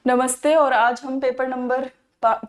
नमस्ते। और आज हम पेपर नंबर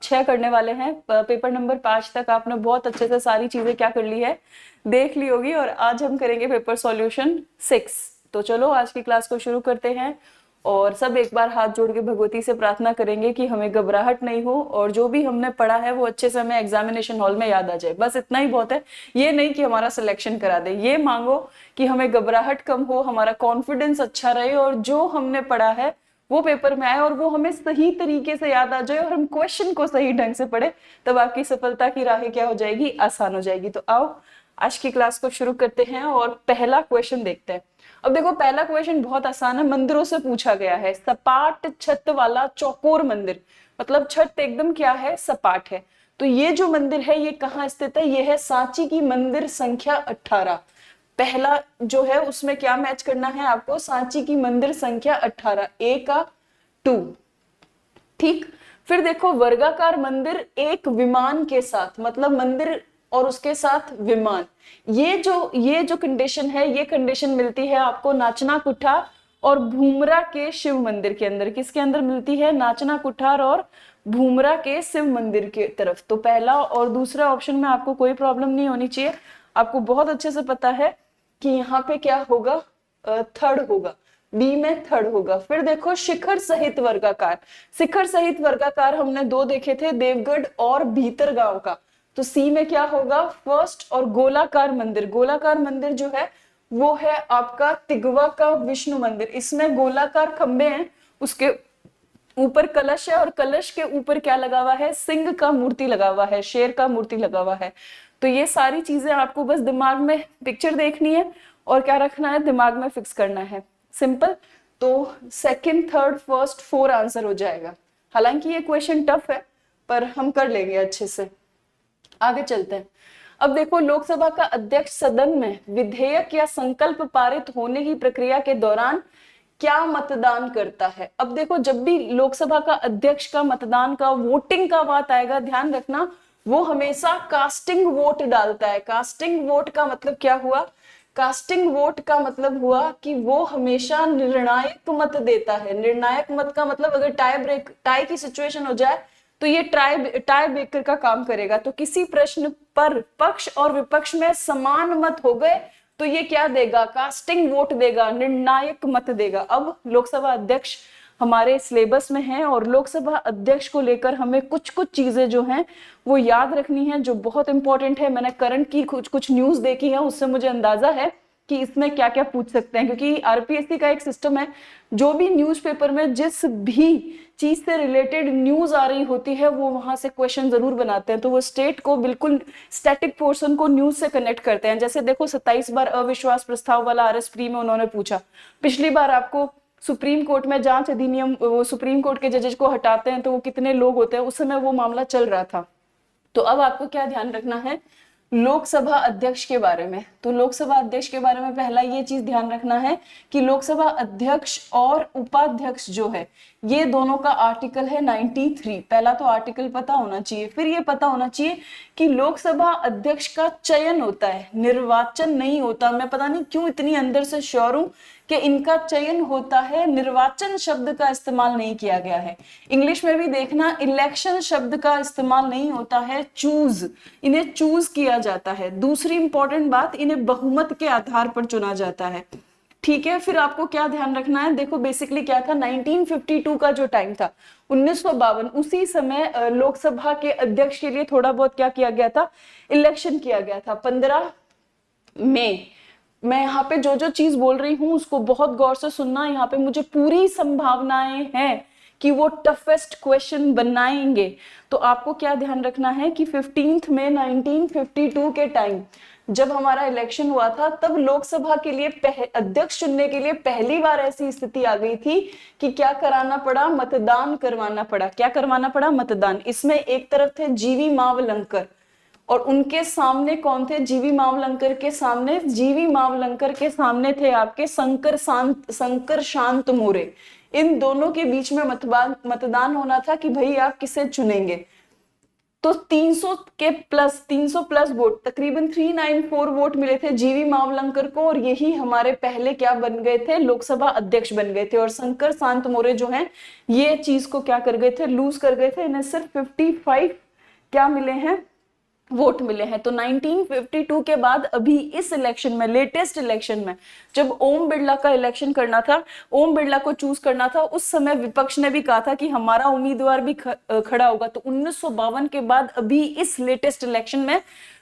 6 करने वाले हैं। पेपर नंबर 5 तक आपने बहुत अच्छे से सारी चीजें क्या कर ली है, देख ली होगी। और आज हम करेंगे पेपर सॉल्यूशन 6। तो चलो आज की क्लास को शुरू करते हैं। और सब एक बार हाथ जोड़ के भगवती से प्रार्थना करेंगे कि हमें घबराहट नहीं हो और जो भी हमने पढ़ा है वो अच्छे से हमें एग्जामिनेशन हॉल में याद आ जाए। बस इतना ही बहुत है। ये नहीं कि हमारा सिलेक्शन करा दे, ये मांगो कि हमें घबराहट कम हो, हमारा कॉन्फिडेंस अच्छा रहे और जो हमने पढ़ा है वो पेपर में आए और वो हमें सही तरीके से याद आ जाए और हम क्वेश्चन को सही ढंग से पढ़े। तब आपकी सफलता की राह क्या हो जाएगी, आसान हो जाएगी। तो आओ आज की क्लास को शुरू करते हैं और पहला क्वेश्चन देखते हैं। अब देखो, पहला क्वेश्चन बहुत आसान है, मंदिरों से पूछा गया है। सपाट छत वाला चौकोर मंदिर, मतलब छत एकदम क्या है, सपाट है। तो ये जो मंदिर है ये कहाँ स्थित है, ये है सांची की मंदिर संख्या 18। पहला जो है उसमें क्या मैच करना है आपको, सांची की मंदिर संख्या 18, ए का 2। ठीक। फिर देखो, वर्गाकार मंदिर एक विमान के साथ, मतलब मंदिर और उसके साथ विमान। ये जो कंडीशन है, ये कंडीशन मिलती है आपको नाचना कुठार और भूमरा के शिव मंदिर के अंदर। किसके अंदर मिलती है, नाचना कुठार और भूमरा के शिव मंदिर के तरफ। तो पहला और दूसरा ऑप्शन में आपको कोई प्रॉब्लम नहीं होनी चाहिए। आपको बहुत अच्छे से पता है कि यहाँ पे क्या होगा, थर्ड होगा, बी में थर्ड होगा। फिर देखो, शिखर सहित वर्गाकार। शिखर सहित वर्गाकार हमने दो देखे थे, देवगढ़ और भीतरगांव का। तो सी में क्या होगा, फर्स्ट। और गोलाकार मंदिर, गोलाकार मंदिर जो है वो है आपका तिगवा का विष्णु मंदिर। इसमें गोलाकार खंबे हैं, उसके ऊपर कलश है और कलश के ऊपर क्या लगा हुआ है, सिंह का मूर्ति लगा हुआ है, शेर का मूर्ति लगा हुआ है। तो ये सारी चीजें आपको बस दिमाग में पिक्चर देखनी है और क्या रखना है, दिमाग में फिक्स करना है। सिंपल। तो सेकंड, थर्ड, फर्स्ट, 4 आंसर हो जाएगा। हालांकि ये क्वेश्चन टफ है पर हम कर लेंगे अच्छे से। आगे चलते हैं। अब देखो, लोकसभा का अध्यक्ष सदन में विधेयक या संकल्प पारित होने की प्रक्रिया के दौरान क्या मतदान करता है। अब देखो, जब भी लोकसभा का अध्यक्ष का मतदान का, वोटिंग का बात आएगा, ध्यान रखना वो हमेशा कास्टिंग वोट डालता है। कास्टिंग वोट का मतलब क्या हुआ, कास्टिंग वोट का मतलब हुआ कि वो हमेशा निर्णायक मत देता है। निर्णायक मत का मतलब अगर टाई की सिचुएशन हो जाए तो ये टाई ब्रेकर का काम करेगा। तो किसी प्रश्न पर पक्ष और विपक्ष में समान मत हो गए तो ये क्या देगा, कास्टिंग वोट देगा, निर्णायक मत देगा। अब लोकसभा अध्यक्ष हमारे सिलेबस में है और लोकसभा अध्यक्ष को लेकर हमें कुछ कुछ चीजें जो हैं वो याद रखनी है, जो बहुत इंपॉर्टेंट है। मैंने करंट की कुछ न्यूज देखी है, उससे मुझे अंदाजा है कि इसमें क्या क्या पूछ सकते हैं। क्योंकि आरपीएससी का एक सिस्टम है, जो भी न्यूज़पेपर में जिस भी चीज से रिलेटेड न्यूज आ रही होती है वो वहां से क्वेश्चन जरूर बनाते हैं। तो वो स्टेट को बिल्कुल स्टैटिक पोर्शन को न्यूज से कनेक्ट करते हैं। जैसे देखो, 27 बार अविश्वास प्रस्ताव वाला आरएस प्री में उन्होंने पूछा। पिछली बार आपको सुप्रीम कोर्ट में जांच अधिनियम, वो सुप्रीम कोर्ट के जजेस को हटाते हैं तो वो कितने लोग होते हैं, उस समय वो मामला चल रहा था। तो अब आपको क्या ध्यान रखना है, लोकसभा अध्यक्ष के बारे में। तो लोकसभा अध्यक्ष के बारे में पहला ये चीज ध्यान रखना है कि लोकसभा अध्यक्ष और उपाध्यक्ष जो है ये दोनों का आर्टिकल है 93। पहला तो आर्टिकल पता होना चाहिए। फिर ये पता होना चाहिए कि लोकसभा अध्यक्ष का चयन होता है, निर्वाचन नहीं होता। मैं पता नहीं क्यों इतनी अंदर से श्योर हूं कि इनका चयन होता है, निर्वाचन शब्द का इस्तेमाल नहीं किया गया है। इंग्लिश में भी देखना, इलेक्शन शब्द का इस्तेमाल नहीं होता है, चूज, इन्हें चूज किया जाता है। दूसरी इंपॉर्टेंट बात, इन्हें बहुमत के आधार पर चुना जाता है। ठीक है। फिर आपको क्या ध्यान रखना है, देखो बेसिकली क्या था, 1952 का जो टाइम था, 1952, उसी समय लोकसभा के अध्यक्ष के लिए थोड़ा बहुत क्या किया गया था, इलेक्शन किया गया था 15 मई। मैं यहाँ पे जो जो चीज बोल रही हूँ उसको बहुत गौर से सुनना। यहाँ पे मुझे पूरी संभावनाएं हैं कि वो टफेस्ट क्वेश्चन बनाएंगे। तो आपको क्या ध्यान रखना है कि 15 मई 1952 के टाइम जब हमारा इलेक्शन हुआ था, तब लोकसभा के लिए अध्यक्ष चुनने के लिए पहली बार ऐसी स्थिति आ गई थी कि क्या कराना पड़ा, मतदान करवाना पड़ा। क्या करवाना पड़ा, मतदान। इसमें एक तरफ थे जीवी मावलंकर और उनके सामने कौन थे, जीवी मावलंकर के सामने, जीवी मावलंकर के सामने थे आपके शंकर शांत मोरे। इन दोनों के बीच में मतदान होना था कि भाई आप किसे चुनेंगे। तो 300 प्लस वोट, तकरीबन 394 वोट मिले थे जीवी मावलंकर को, और यही हमारे पहले क्या बन गए थे, लोकसभा अध्यक्ष बन गए थे। और शंकर शांत मौर्य जो हैं ये चीज को क्या कर गए थे, लूज कर गए थे। इन्हें सिर्फ 55 क्या मिले हैं, वोट मिले हैं। तो 1952 के बाद अभी इस इलेक्शन में, लेटेस्ट इलेक्शन में, जब ओम बिरला का इलेक्शन करना था, ओम बिरला को चूज करना था, उस समय विपक्ष ने भी कहा था कि हमारा उम्मीदवार भी खड़ा होगा। तो 1952 के बाद अभी इस लेटेस्ट इलेक्शन में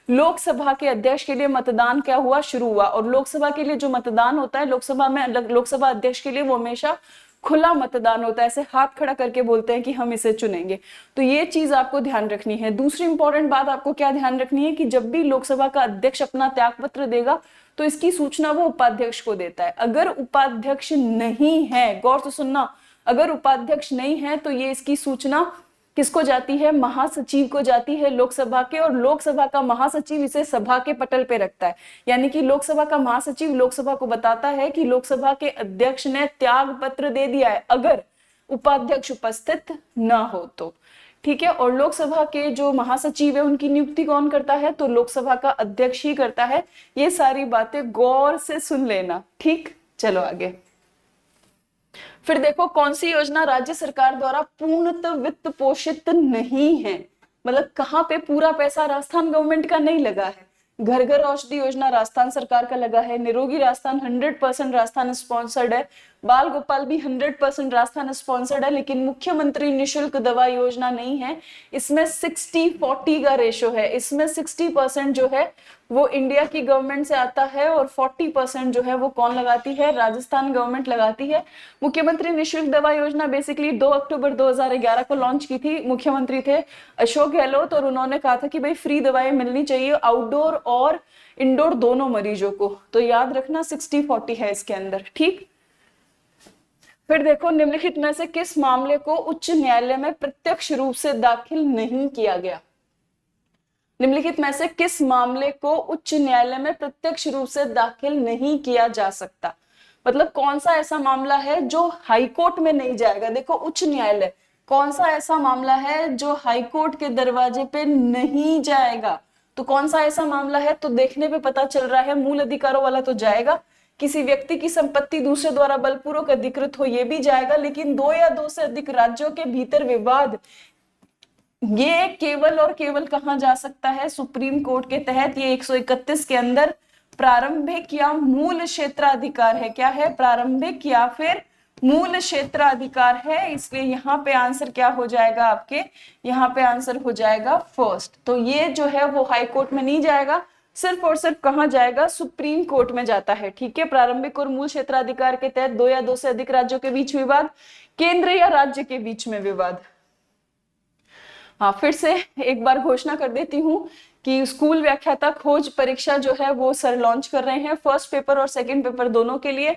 लोकसभा के अध्यक्ष के लिए मतदान क्या हुआ, शुरू हुआ। और लोकसभा के लिए जो मतदान होता है, लोकसभा में, लोकसभा अध्यक्ष के लिए वो हमेशा खुला मतदान होता है, ऐसे हाथ खड़ा करके बोलते हैं कि हम इसे चुनेंगे। तो ये चीज आपको ध्यान रखनी है। दूसरी इंपॉर्टेंट बात आपको क्या ध्यान रखनी है कि जब भी लोकसभा का अध्यक्ष अपना त्यागपत्र देगा तो इसकी सूचना वो उपाध्यक्ष को देता है। अगर उपाध्यक्ष नहीं है, गौर से सुनना, अगर उपाध्यक्ष नहीं है तो ये इसकी सूचना किसको जाती है, महासचिव को जाती है लोकसभा के, और लोकसभा का महासचिव इसे सभा के पटल पे रखता है। यानी कि लोकसभा का महासचिव लोकसभा को बताता है कि लोकसभा के अध्यक्ष ने त्याग पत्र दे दिया है, अगर उपाध्यक्ष उपस्थित ना हो तो। ठीक है। और लोकसभा के जो महासचिव है उनकी नियुक्ति कौन करता है, तो लोकसभा का अध्यक्ष ही करता है। ये सारी बातें गौर से सुन लेना। ठीक, चलो आगे। फिर देखो कौन सी योजना राज्य सरकार द्वारा पूर्णतः वित्त पोषित नहीं है, मतलब कहां पे पूरा पैसा राजस्थान गवर्नमेंट का नहीं लगा है। घर घर औषधि योजना राजस्थान सरकार का लगा है, निरोगी राजस्थान 100% राजस्थान स्पॉन्सर्ड है, बाल गोपाल भी 100% राजस्थान स्पॉन्सर्ड है, लेकिन मुख्यमंत्री निशुल्क दवा योजना नहीं है। इसमें 60-40 का रेशो है, इसमें 60% जो है वो इंडिया की गवर्नमेंट से आता है और 40% जो है वो कौन लगाती है, राजस्थान गवर्नमेंट लगाती है। मुख्यमंत्री निशुल्क दवा योजना बेसिकली 2 अक्टूबर 2011 को लॉन्च की थी। मुख्यमंत्री थे अशोक गहलोत, और उन्होंने कहा था कि भाई फ्री दवाएं मिलनी चाहिए आउटडोर और इंडोर दोनों मरीजों को। तो याद रखना 60-40 है इसके अंदर। ठीक, फिर देखो निम्नलिखित में से किस मामले को उच्च न्यायालय में प्रत्यक्ष रूप से दाखिल नहीं किया गया। निम्नलिखित में से किस मामले को उच्च न्यायालय में प्रत्यक्ष रूप से दाखिल नहीं किया जा सकता, मतलब कौन सा ऐसा मामला है जो हाईकोर्ट में नहीं जाएगा। देखो उच्च न्यायालय, कौन सा ऐसा मामला है जो हाईकोर्ट के दरवाजे पे नहीं जाएगा। तो कौन सा ऐसा मामला है, तो देखने पे पता चल रहा है मूल अधिकारों वाला तो जाएगा, किसी व्यक्ति की संपत्ति दूसरे द्वारा बलपूर्वक अधिकृत हो ये भी जाएगा, लेकिन 2 या 2 से अधिक राज्यों के भीतर विवाद, ये केवल और केवल कहां जा सकता है, सुप्रीम कोर्ट के तहत। ये 131 के अंदर प्रारंभिक या मूल क्षेत्राधिकार है। क्या है, प्रारंभिक या फिर मूल क्षेत्राधिकार है। इसलिए यहाँ पे आंसर क्या हो जाएगा आपके, यहाँ पे आंसर हो जाएगा फर्स्ट। तो ये जो है वो हाई कोर्ट में नहीं जाएगा, सिर्फ और सिर्फ कहां जाएगा, सुप्रीम कोर्ट में जाता है। ठीक है, प्रारंभिक और मूल क्षेत्राधिकार के तहत 2 या 2 से अधिक राज्यों के बीच विवाद, केंद्र या राज्य के बीच में विवाद। हाँ, फिर से एक बार घोषणा कर देती हूँ कि स्कूल व्याख्याता खोज परीक्षा जो है वो सर लॉन्च कर रहे हैं, फर्स्ट पेपर और सेकंड पेपर दोनों के लिए।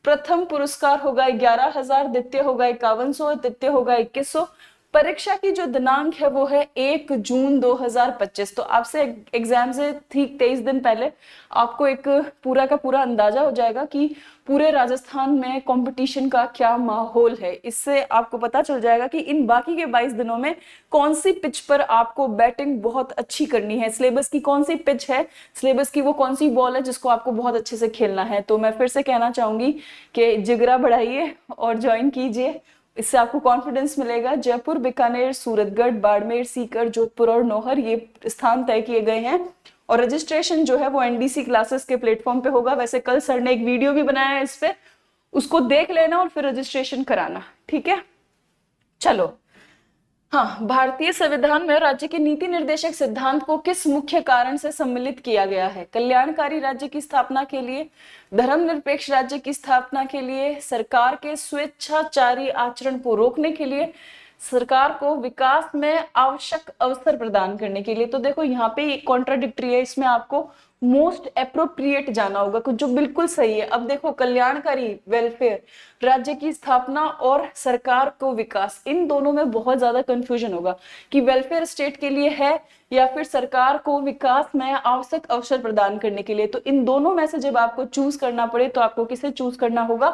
प्रथम पुरस्कार होगा 11,000, द्वितीय होगा 5100, तृतीय होगा 2100। परीक्षा की जो दिनांक है वो है 1 जून 2025। तो आपसे एग्जाम से ठीक 23 दिन पहले आपको एक पूरा का पूरा अंदाजा हो जाएगा कि पूरे राजस्थान में कंपटीशन का क्या माहौल है। इससे आपको पता चल जाएगा कि इन बाकी के 22 दिनों में कौन सी पिच पर आपको बैटिंग बहुत अच्छी करनी है, सिलेबस की कौन सी पिच है, सिलेबस की वो कौन सी बॉल है जिसको आपको बहुत अच्छे से खेलना है। तो मैं फिर से कहना चाहूंगी कि जिगरा बढ़ाइए और ज्वाइन कीजिए, इससे आपको कॉन्फिडेंस मिलेगा। जयपुर, बीकानेर, सूरतगढ़, बाड़मेर, सीकर, जोधपुर और नौहर ये स्थान तय किए गए हैं। और रजिस्ट्रेशन जो है वो एनडीसी क्लासेस के प्लेटफॉर्म पे होगा। वैसे कल सर ने एक वीडियो भी बनाया है इस पे, उसको देख लेना और फिर रजिस्ट्रेशन कराना। ठीक है, चलो। हाँ, भारतीय संविधान में राज्य के नीति निर्देशक सिद्धांत को किस मुख्य कारण से सम्मिलित किया गया है? कल्याणकारी राज्य की स्थापना के लिए, धर्मनिरपेक्ष राज्य की स्थापना के लिए, सरकार के स्वेच्छाचारी आचरण को रोकने के लिए, सरकार को विकास में आवश्यक अवसर प्रदान करने के लिए। तो देखो यहाँ पे कॉन्ट्राडिक्टरी है, इसमें आपको मोस्ट एप्रोप्रिएट जाना होगा, कुछ जो बिल्कुल सही है। अब देखो कल्याणकारी, वेलफेयर, राज्य की स्थापना और सरकार को विकास, इन दोनों में बहुत ज्यादा कंफ्यूजन होगा कि वेलफेयर स्टेट के लिए है या फिर सरकार को विकास में आवश्यक अवसर प्रदान करने के लिए। तो इन दोनों में से जब आपको चूज करना पड़े तो आपको किसे चूज करना होगा,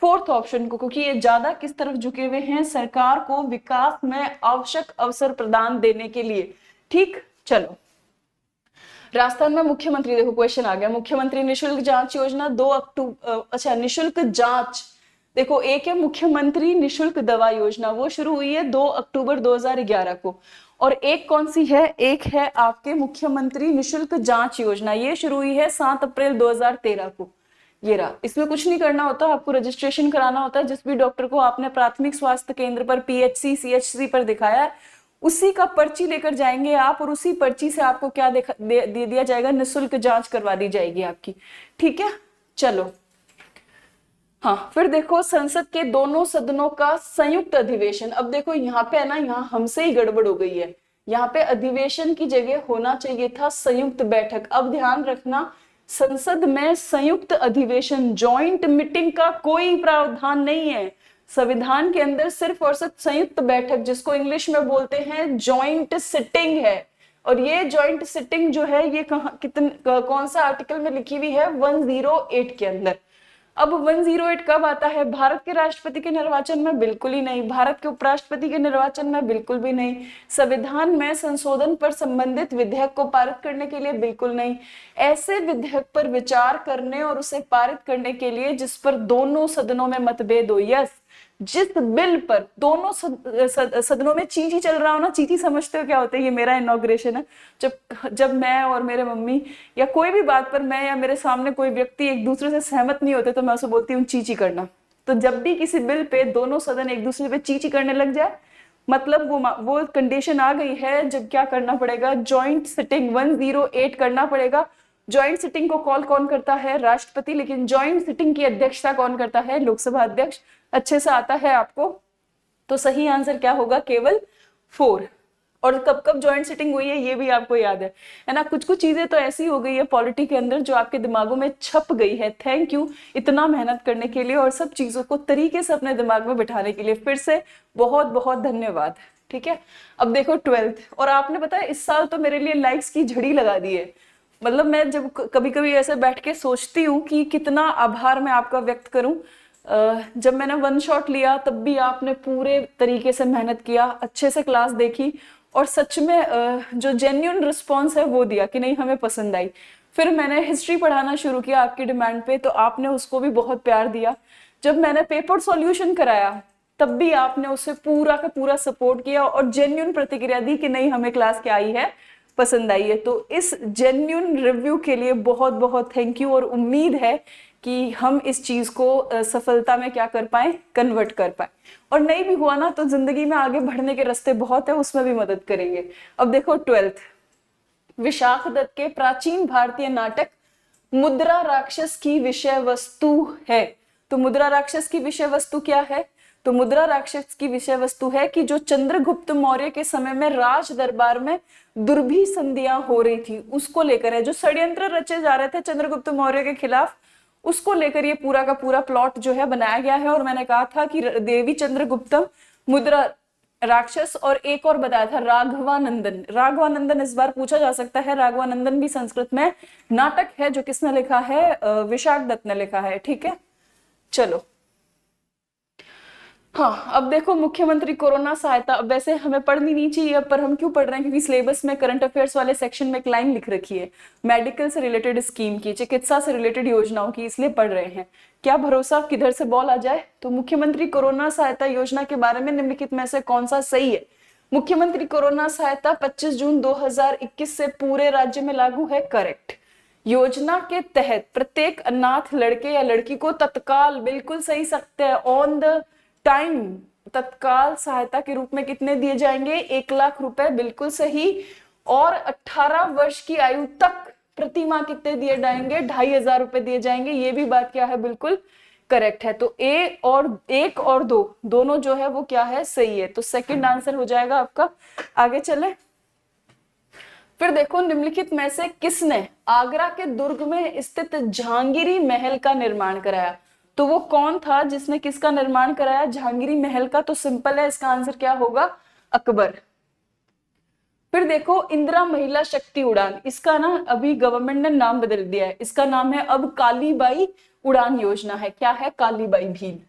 फोर्थ ऑप्शन को, क्योंकि ये ज्यादा किस तरफ झुके हुए हैं, सरकार को विकास में आवश्यक अवसर प्रदान देने के लिए। ठीक, चलो। राजस्थान में मुख्यमंत्री, देखो क्वेश्चन आ गया, मुख्यमंत्री निशुल्क जांच योजना 2 अक्टूबर, अच्छा निशुल्क जांच, देखो एक है मुख्यमंत्री निशुल्क दवा योजना, वो शुरू हुई है 2 अक्टूबर 2011 को, और एक कौन सी है, एक है आपके मुख्यमंत्री निशुल्क जांच योजना, ये शुरू हुई है 7 अप्रैल 2013 को। ये रहा, इसमें कुछ नहीं करना होता, आपको रजिस्ट्रेशन कराना होता है, जिस भी डॉक्टर को आपने प्राथमिक स्वास्थ्य केंद्र पर, पीएचसी सीएचसी पर दिखाया है, उसी का पर्ची लेकर जाएंगे आप, और उसी पर्ची से आपको क्या दे दिया जाएगा, निशुल्क जांच करवा दी जाएगी आपकी। ठीक है, चलो। हाँ, फिर देखो संसद के दोनों सदनों का संयुक्त अधिवेशन, अब देखो यहाँ पे है ना, यहाँ हमसे ही गड़बड़ हो गई है, यहाँ पे अधिवेशन की जगह होना चाहिए था संयुक्त बैठक। अब ध्यान रखना, संसद में संयुक्त अधिवेशन, जॉइंट मीटिंग का कोई प्रावधान नहीं है। संविधान के अंदर सिर्फ और सिर्फ संयुक्त बैठक, जिसको इंग्लिश में बोलते हैं जॉइंट सिटिंग है। और ये जॉइंट सिटिंग जो है, ये कौन सा आर्टिकल में लिखी हुई है, 108 के अंदर। अब 108 कब आता है, भारत के राष्ट्रपति के निर्वाचन में बिल्कुल ही नहीं, भारत के उपराष्ट्रपति के निर्वाचन में बिल्कुल भी नहीं, संविधान में संशोधन पर संबंधित विधेयक को पारित करने के लिए बिल्कुल नहीं, ऐसे विधेयक पर विचार करने और उसे पारित करने के लिए जिस पर दोनों सदनों में मतभेद हो, यस, जिस बिल पर दोनों सदनों में चींची चल रहा हो ना, चींची समझते हो क्या होता है, ये मेरा इनॉग्रेशन है, जब मैं और मेरे मम्मी या कोई भी बात पर मैं या मेरे सामने कोई व्यक्ति एक दूसरे से सहमत नहीं होते, तो मैं उसे बोलती हूँ चींची करना। तो जब भी किसी बिल पे दोनों सदन एक दूसरे पे चींची करने लग जाए, मतलब वो कंडीशन आ गई है, जब क्या करना पड़ेगा, जॉइंट सिटिंग 108 करना पड़ेगा। जॉइंट सिटिंग को कॉल कौन करता है, राष्ट्रपति, लेकिन जॉइंट सिटिंग की अध्यक्षता कौन करता है, लोकसभा अध्यक्ष। अच्छे से आता है आपको, तो सही आंसर क्या होगा, केवल 4। और कब कब जॉइंट सिटिंग हुई है ये भी आपको याद है ना। कुछ कुछ चीजें तो ऐसी हो गई है पॉलिटी के अंदर जो आपके दिमागों में छप गई है। थैंक यू इतना मेहनत करने के लिए और सब चीजों को तरीके से अपने दिमाग में बिठाने के लिए, फिर से बहुत बहुत धन्यवाद। ठीक है, अब देखो 12th, और आपने पता है इस साल तो मेरे लिए लाइक्स की झड़ी लगा दी है। मतलब मैं जब कभी कभी ऐसे बैठ के सोचती हूँ कि कितना आभार मैं आपका व्यक्त करूं। जब मैंने 1 शॉट लिया तब भी आपने पूरे तरीके से मेहनत किया, अच्छे से क्लास देखी, और सच में जो जेन्युइन रिस्पॉन्स है वो दिया कि नहीं हमें पसंद आई। फिर मैंने हिस्ट्री पढ़ाना शुरू किया आपकी डिमांड पे, तो आपने उसको भी बहुत प्यार दिया। जब मैंने पेपर सॉल्यूशन कराया तब भी आपने उसे पूरा का पूरा सपोर्ट किया और जेन्युइन प्रतिक्रिया दी कि नहीं हमें क्लास क्या आई है, पसंद आई है। तो इस जेन्युइन रिव्यू के लिए बहुत बहुत थैंक यू, और उम्मीद है कि हम इस चीज को सफलता में क्या कर पाए, कन्वर्ट कर पाए। और नहीं भी हुआ ना तो जिंदगी में आगे बढ़ने के रास्ते बहुत है, उसमें भी मदद करेंगे। अब देखो 12th, विशाख दत्त के प्राचीन भारतीय नाटक मुद्रा राक्षस की विषय वस्तु है। तो मुद्रा राक्षस की विषय वस्तु क्या है, तो मुद्रा राक्षस की विषय वस्तु है कि जो चंद्रगुप्त मौर्य के समय में राज दरबार में दुर्भी संधियां हो रही थी उसको लेकर है, जो षड्यंत्र रचे जा रहे थे चंद्रगुप्त मौर्य के खिलाफ, उसको लेकर ये पूरा का पूरा प्लॉट जो है बनाया गया है। और मैंने कहा था कि देवी चंद्रगुप्तम, मुद्रा राक्षस, और एक और बताया था राघवानंदन। राघवानंदन इस बार पूछा जा सकता है, राघवानंदन भी संस्कृत में नाटक है जो किसने लिखा है, विशाख दत्त ने लिखा है। ठीक है, चलो। हाँ, अब देखो मुख्यमंत्री कोरोना सहायता, अब वैसे हमें पढ़नी नहीं चाहिए पर हम क्यों पढ़ रहे हैं, क्योंकि सिलेबस में करंट अफेयर्स वाले सेक्शन में एक लाइन लिख रखी है मेडिकल से रिलेटेड स्कीम की, चिकित्सा से रिलेटेड योजनाओं की, इसलिए पढ़ रहे हैं। क्या भरोसा किधर से बॉल आ जाए। तो मुख्यमंत्री कोरोना सहायता योजना के बारे में निम्नलिखित में से कौन सा सही है। मुख्यमंत्री कोरोना सहायता 25 जून 2021 से पूरे राज्य में लागू है, करेक्ट। योजना के तहत प्रत्येक अनाथ लड़के या लड़की को तत्काल, बिल्कुल सही सकते हैं, ऑन द टाइम तत्काल सहायता के रूप में कितने दिए जाएंगे, 1 लाख रुपए, बिल्कुल सही। और 18 वर्ष की आयु तक प्रति माह कितने दिए जाएंगे, 2500 रुपए दिए जाएंगे। ये भी बात क्या है, बिल्कुल करेक्ट है। तो ए और 1 और 2 दोनों जो है वो क्या है, सही है। तो सेकंड आंसर हो जाएगा आपका। आगे चले, फिर देखो निम्नलिखित में से किसने आगरा के दुर्ग में स्थित जहांगीरी महल का निर्माण कराया। तो वो कौन था जिसने किसका निर्माण कराया, जहांगीरी महल का। तो सिंपल है, इसका आंसर क्या होगा, अकबर। फिर देखो इंदिरा महिला शक्ति उड़ान, इसका ना अभी गवर्नमेंट ने नाम बदल दिया है, इसका नाम है अब कालीबाई उड़ान योजना है। क्या है, कालीबाई भील,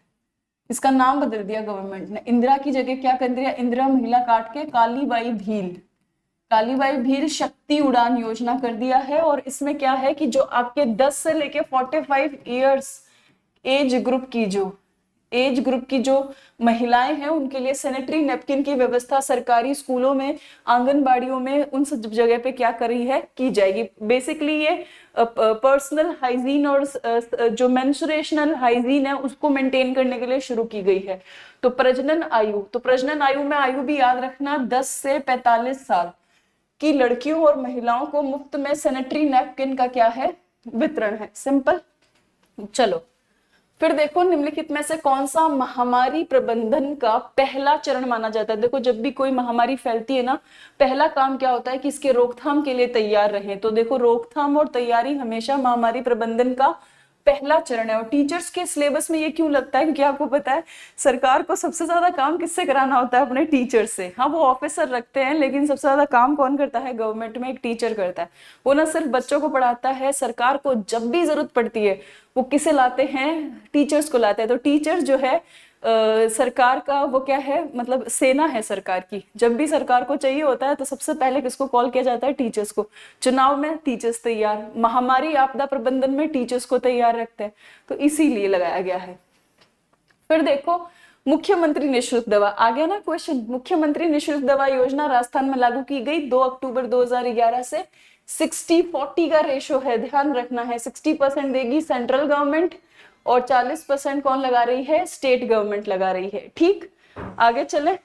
इसका नाम बदल दिया गवर्नमेंट ने। इंदिरा की जगह क्या कर दिया, इंदिरा महिला काट के कालीबाई भील। कालीबाई भील शक्ति उड़ान योजना कर दिया है। और इसमें क्या है कि जो आपके 10 से लेके 45 इयर्स एज ग्रुप की जो महिलाएं हैं उनके लिए सैनिटरी नैपकिन की व्यवस्था सरकारी स्कूलों में, आंगनबाड़ियों में, उन सब जगह पे क्या कर रही है, की जाएगी। बेसिकली ये पर्सनल हाइजीन और जो मेंस्ट्रुएशनल हाइजीन है उसको मेंटेन करने के लिए शुरू की गई है। तो प्रजनन आयु में आयु भी याद रखना, 10 से 45 साल की लड़कियों और महिलाओं को मुफ्त में सैनिटरी नैपकिन का क्या है, वितरण है। सिंपल। चलो फिर देखो, निम्नलिखित में से कौन सा महामारी प्रबंधन का पहला चरण माना जाता है। देखो जब भी कोई महामारी फैलती है ना, पहला काम क्या होता है कि इसके रोकथाम के लिए तैयार रहें। तो देखो रोकथाम और तैयारी हमेशा महामारी प्रबंधन का पहला चरण है। और टीचर्स के सिलेबस में ये क्यों लगता है, क्योंकि आपको पता है सरकार को सबसे ज्यादा काम किससे कराना होता है, अपने टीचर से। हाँ वो ऑफिसर रखते हैं, लेकिन सबसे ज्यादा काम कौन करता है, गवर्नमेंट में एक टीचर करता है। वो ना सिर्फ बच्चों को पढ़ाता है, सरकार को जब भी जरूरत पड़ती है वो किसे लाते हैं, टीचर्स को लाते हैं। तो टीचर्स जो है सरकार का वो क्या है, मतलब सेना है सरकार की। जब भी सरकार को चाहिए होता है तो सबसे पहले किसको कॉल किया जाता है, टीचर्स को। चुनाव में टीचर्स तैयार, महामारी आपदा प्रबंधन में टीचर्स को तैयार रखते हैं, तो इसीलिए लगाया गया है। फिर देखो मुख्यमंत्री निःशुल्क दवा आ गया ना क्वेश्चन। मुख्यमंत्री निःशुल्क दवा योजना राजस्थान में लागू की गई 2 अक्टूबर 2011 से। 60-40 का रेशो है, ध्यान रखना है। 60% देगी सेंट्रल गवर्नमेंट और 40% कौन लगा रही है, स्टेट गवर्नमेंट लगा रही है। ठीक, आगे चले।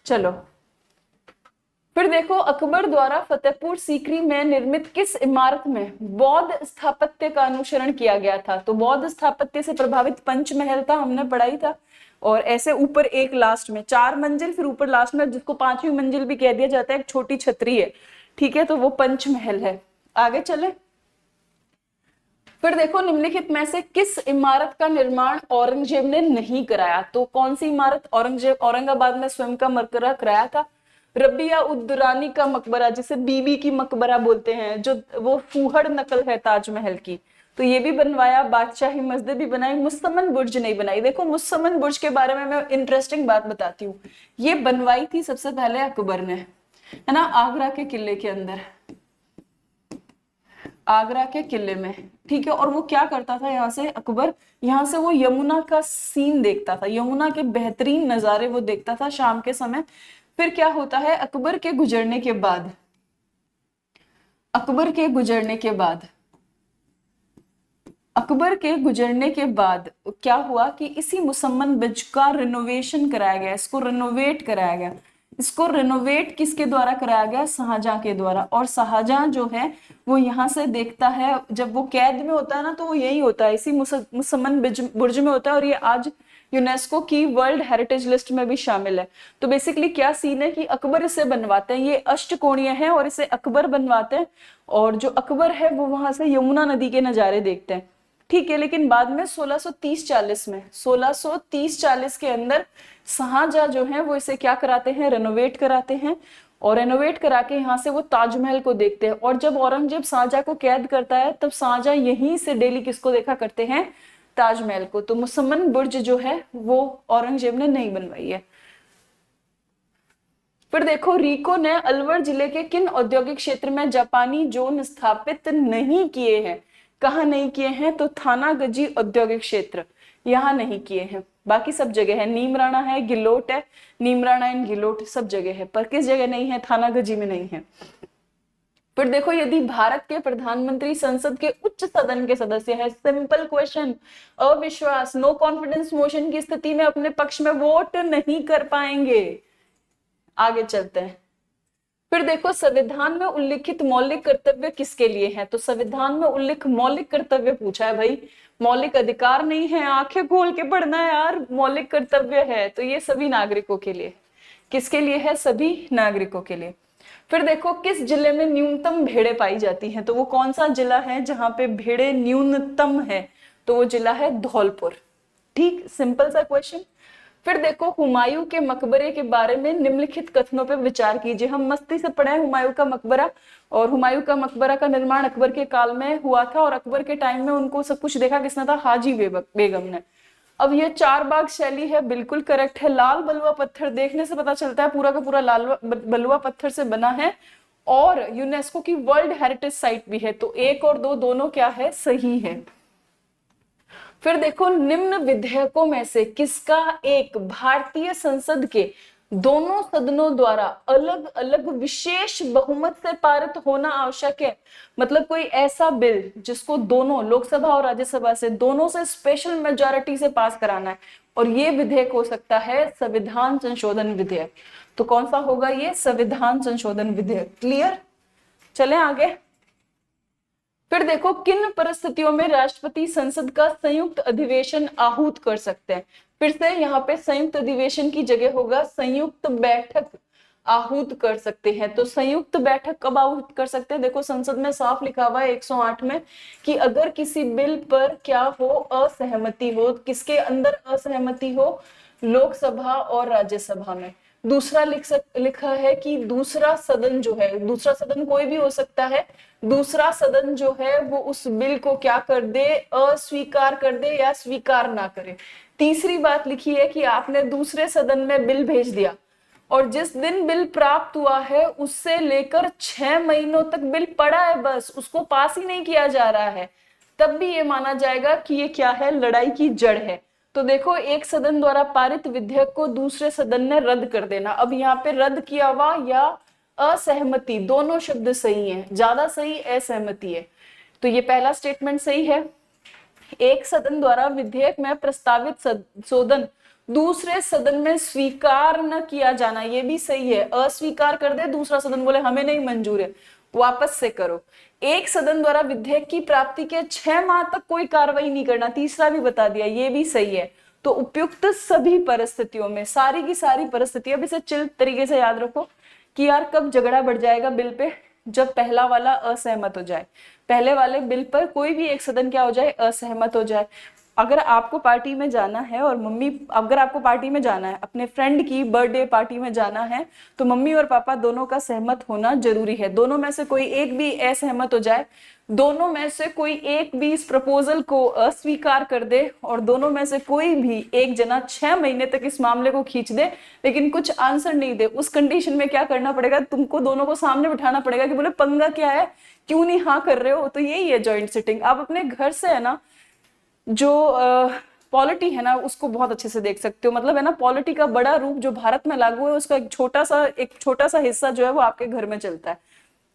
चलो फिर देखो, अकबर द्वारा फतेहपुर सीकरी में निर्मित किस इमारत में बौद्ध स्थापत्य का अनुसरण किया गया था। तो बौद्ध स्थापत्य से प्रभावित पंचमहल था, हमने पढ़ाई था। और ऐसे ऊपर एक लास्ट में 4 मंजिल, फिर ऊपर लास्ट में जिसको 5वीं मंजिल भी कह दिया जाता है, एक छोटी छतरी है। ठीक है, तो वो पंचमहल है। आगे चले। फिर देखो निम्नलिखित में से किस इमारत का निर्माण औरंगजेब ने नहीं कराया। तो कौन सी इमारत औरंगजेब औरंगाबाद में स्वयं का मकबरा कराया था। रबिया उद दुरानी का मकबरा, जिसे बीबी की मकबरा बोलते हैं, जो वो फूहड़ नकल है ताजमहल की, तो ये भी बनवाया। बादशाही मस्जिद भी बनाई, मुसम्मन बुर्ज नहीं बनाई। देखो मुसम्मन बुर्ज के बारे में मैं इंटरेस्टिंग बात बताती हूँ। ये बनवाई थी सबसे पहले अकबर ने, है ना, आगरा के किले के अंदर, आगरा के किले में। ठीक है, और वो क्या करता था, यहाँ से अकबर, यहाँ से वो यमुना का सीन देखता था, यमुना के बेहतरीन नजारे वो देखता था शाम के समय। फिर क्या होता है, अकबर के गुजरने के बाद, अकबर के गुजरने के बाद क्या हुआ कि इसी मुसम्मन बुर्ज का रिनोवेशन कराया गया, इसको रिनोवेट कराया गया। इसको रिनोवेट किसके द्वारा कराया गया, शाहजहां के द्वारा। और शाहजहां जो है वो यहाँ से देखता है, जब वो कैद में होता है ना, तो वो यही होता है, इसी मुसम्मन बुर्ज में होता है। और ये आज यूनेस्को की वर्ल्ड हेरिटेज लिस्ट में भी शामिल है। तो बेसिकली क्या सीन है कि अकबर इसे बनवाते हैं, ये अष्टकोणीय है और इसे अकबर बनवाते हैं। और जो अकबर है वो वहां से यमुना नदी के नजारे देखते हैं। ठीक है, लेकिन बाद में 1630-40 के अंदर शाहजहां जो है वो इसे क्या कराते हैं, रेनोवेट कराते हैं। और रेनोवेट करा के यहाँ से वो ताजमहल को देखते हैं। और जब औरंगजेब शाहजहां को कैद करता है, तब शाहजहां यहीं से डेली किसको देखा करते हैं, ताजमहल को। तो मुसम्मन बुर्ज जो है वो औरंगजेब ने नहीं बनवाई है। फिर देखो, रिको ने अलवर जिले के किन औद्योगिक क्षेत्र में जापानी जोन स्थापित नहीं किए हैं। कहाँ नहीं किए हैं, तो थानागजी औद्योगिक क्षेत्र, यहाँ नहीं किए हैं। बाकी सब जगह है, नीमराणा है, गिलोट है, नीमराणा एंड गिलोट सब जगह है, पर किस जगह नहीं है, थानागजी में नहीं है। फिर देखो, यदि भारत के प्रधानमंत्री संसद के उच्च सदन के सदस्य है, सिंपल क्वेश्चन, अविश्वास नो कॉन्फिडेंस मोशन की स्थिति में अपने पक्ष में वोट नहीं कर पाएंगे। आगे चलते हैं। फिर देखो, संविधान में उल्लिखित मौलिक कर्तव्य किसके लिए है। तो संविधान में उल्लिख मौलिक कर्तव्य पूछा है भाई, मौलिक अधिकार नहीं है, आंखें खोल के पढ़ना है यार, मौलिक कर्तव्य है। तो ये सभी नागरिकों के लिए, किसके लिए है, सभी नागरिकों के लिए। फिर देखो, किस जिले में न्यूनतम भेड़ें पाई जाती हैं। तो वो कौन सा जिला है जहां पे भेड़ें न्यूनतम है, तो वो जिला है धौलपुर। ठीक, सिंपल सा क्वेश्चन। फिर देखो, हुमायूं के मकबरे के बारे में निम्नलिखित कथनों पर विचार कीजिए। हम मस्ती से पढ़े हुमायूं का मकबरा, और हुमायूं का मकबरा का निर्माण अकबर के काल में हुआ था। और अकबर के टाइम में उनको सब कुछ देखा किसने था, हाजी बेगम ने। अब ये 4 बाग शैली है, बिल्कुल करेक्ट है। लाल बलुआ पत्थर देखने से पता चलता है पूरा का पूरा लाल बलुआ पत्थर से बना है। और यूनेस्को की वर्ल्ड हेरिटेज साइट भी है। तो 1 और 2 दोनों क्या है, सही है। फिर देखो, निम्न विधेयकों में से किसका एक भारतीय संसद के दोनों सदनों द्वारा अलग अलग विशेष बहुमत से पारित होना आवश्यक है। मतलब कोई ऐसा बिल जिसको दोनों लोकसभा और राज्यसभा से दोनों से स्पेशल मेजॉरिटी से पास कराना है, और ये विधेयक हो सकता है संविधान संशोधन विधेयक। तो कौन सा होगा ये, संविधान संशोधन विधेयक। क्लियर, चलें आगे। फिर देखो, किन परिस्थितियों में राष्ट्रपति संसद का संयुक्त अधिवेशन आहूत कर सकते हैं। फिर से यहाँ पे संयुक्त अधिवेशन की जगह होगा संयुक्त बैठक आहूत कर सकते हैं। तो संयुक्त बैठक कब आहूत कर सकते हैं, देखो संसद में साफ लिखा हुआ है 108 में कि अगर किसी बिल पर क्या हो, असहमति हो, किसके अंदर असहमति हो, लोकसभा और राज्यसभा में। दूसरा लिखा है कि दूसरा सदन जो है, दूसरा सदन कोई भी हो सकता है, दूसरा सदन जो है वो उस बिल को क्या कर दे, अस्वीकार कर दे या स्वीकार ना करे। तीसरी बात लिखी है कि आपने दूसरे सदन में बिल भेज दिया और जिस दिन बिल प्राप्त हुआ है उससे लेकर 6 महीनों तक बिल पड़ा है, बस उसको पास ही नहीं किया जा रहा है, तब भी ये माना जाएगा कि ये क्या है, लड़ाई की जड़ है। तो देखो, एक सदन द्वारा पारित विधेयक को दूसरे सदन ने रद्द कर देना। अब यहाँ पे रद्द किया हुआ या असहमति दोनों शब्द सही है, ज्यादा सही असहमति है। तो ये पहला स्टेटमेंट सही है। एक सदन द्वारा विधेयक में प्रस्तावित संशोधन दूसरे सदन में स्वीकार न किया जाना, ये भी सही है। अस्वीकार कर दे दूसरा सदन, बोले हमें नहीं मंजूर है, वापस से करो। एक सदन द्वारा विधेयक की प्राप्ति के 6 माह तक कोई कार्रवाई नहीं करना, तीसरा भी बता दिया, ये भी सही है। तो उपयुक्त सभी परिस्थितियों में, सारी की सारी परिस्थितियां, अब इसे चिल तरीके से याद रखो कि यार कब झगड़ा बढ़ जाएगा बिल पे, जब पहला वाला असहमत हो जाए, पहले वाले बिल पर कोई भी एक सदन क्या हो जाए, असहमत हो जाए। अगर आपको पार्टी में जाना है और अगर आपको पार्टी में जाना है, अपने फ्रेंड की बर्थडे पार्टी में जाना है, तो मम्मी और पापा दोनों का सहमत होना जरूरी है। दोनों में से कोई एक भी असहमत हो जाए, दोनों में से कोई एक भी इस प्रपोजल को अस्वीकार कर दे और दोनों में से कोई भी एक जना 6 महीने तक इस मामले को खींच दे लेकिन कुछ आंसर नहीं दे, उस कंडीशन में क्या करना पड़ेगा, तुमको दोनों को सामने बिठाना पड़ेगा कि बोले पंगा क्या है, क्यों नहीं हाँ कर रहे हो। तो यही है जॉइंट सिटिंग। आप अपने घर से है ना जो पॉलिटी है ना उसको बहुत अच्छे से देख सकते हो। मतलब है ना, पॉलिटी का बड़ा रूप जो भारत में लागू है उसका एक छोटा सा हिस्सा जो है वो आपके घर में चलता है।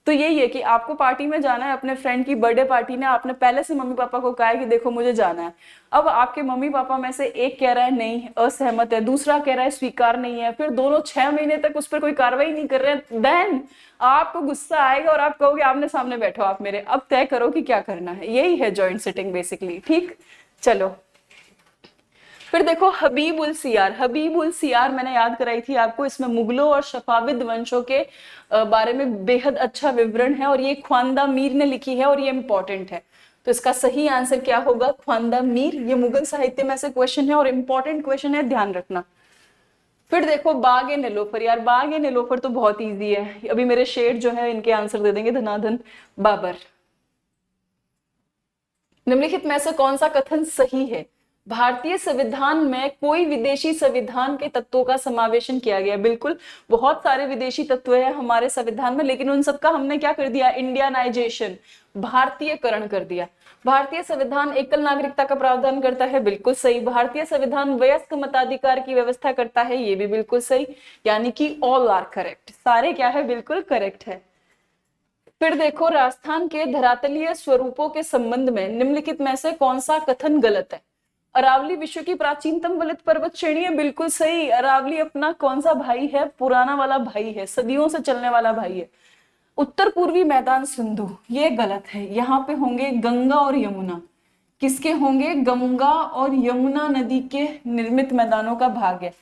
तो यही है कि आपको पार्टी में जाना है, अपने फ्रेंड की बर्थडे पार्टी में आपने पहले से मम्मी पापा को कहा है कि देखो मुझे जाना है। अब आपके मम्मी पापा में से एक कह रहा है नहीं, असहमत है, दूसरा कह रहा है स्वीकार नहीं है, फिर दोनों 6 महीने तक उस पर कोई कार्रवाई नहीं कर रहे हैं, देन आपको गुस्सा आएगा और आप कहोगे आमने सामने बैठो आप मेरे, अब तय करो कि क्या करना है। यही है जॉइंट सिटिंग बेसिकली। ठीक, चलो फिर देखो हबीब उल सियार मैंने याद कराई थी आपको। इसमें मुगलों और सफाविद वंशों के बारे में बेहद अच्छा विवरण है और ये ख्वांदा मीर ने लिखी है और ये इंपॉर्टेंट है। तो इसका सही आंसर क्या होगा, ख्वांदा मीर। ये मुगल साहित्य में से क्वेश्चन है और इंपॉर्टेंट क्वेश्चन है, ध्यान रखना। फिर देखो बाग ए नीलोफर। यार बाग ए नीलोफर तो बहुत इजी है, अभी मेरे शेड जो है इनके आंसर दे देंगे, धनाधन बाबर। निम्नलिखित में से कौन सा कथन सही है, भारतीय संविधान में कोई विदेशी संविधान के तत्वों का समावेशन किया गया। बिल्कुल, बहुत सारे विदेशी तत्व है हमारे संविधान में, लेकिन उन सबका हमने क्या कर दिया, इंडियनाइजेशन, भारतीयकरण कर दिया। भारतीय संविधान एकल नागरिकता का प्रावधान करता है, बिल्कुल सही। भारतीय संविधान वयस्क मताधिकार की व्यवस्था करता है, ये भी बिल्कुल सही। यानी कि ऑल आर करेक्ट, सारे क्या है, बिल्कुल करेक्ट है। फिर देखो राजस्थान के धरातलीय स्वरूपों के संबंध में निम्नलिखित में से कौन सा कथन गलत है। अरावली विश्व की प्राचीनतम वलित पर्वत श्रेणी है, बिल्कुल सही। अरावली अपना कौन सा भाई है, पुराना वाला भाई है, सदियों से चलने वाला भाई है। उत्तर पूर्वी मैदान सिंधु, ये गलत है। यहाँ पे होंगे गंगा और यमुना, किसके होंगे, गंगा और यमुना नदी के निर्मित मैदानों का भाग है।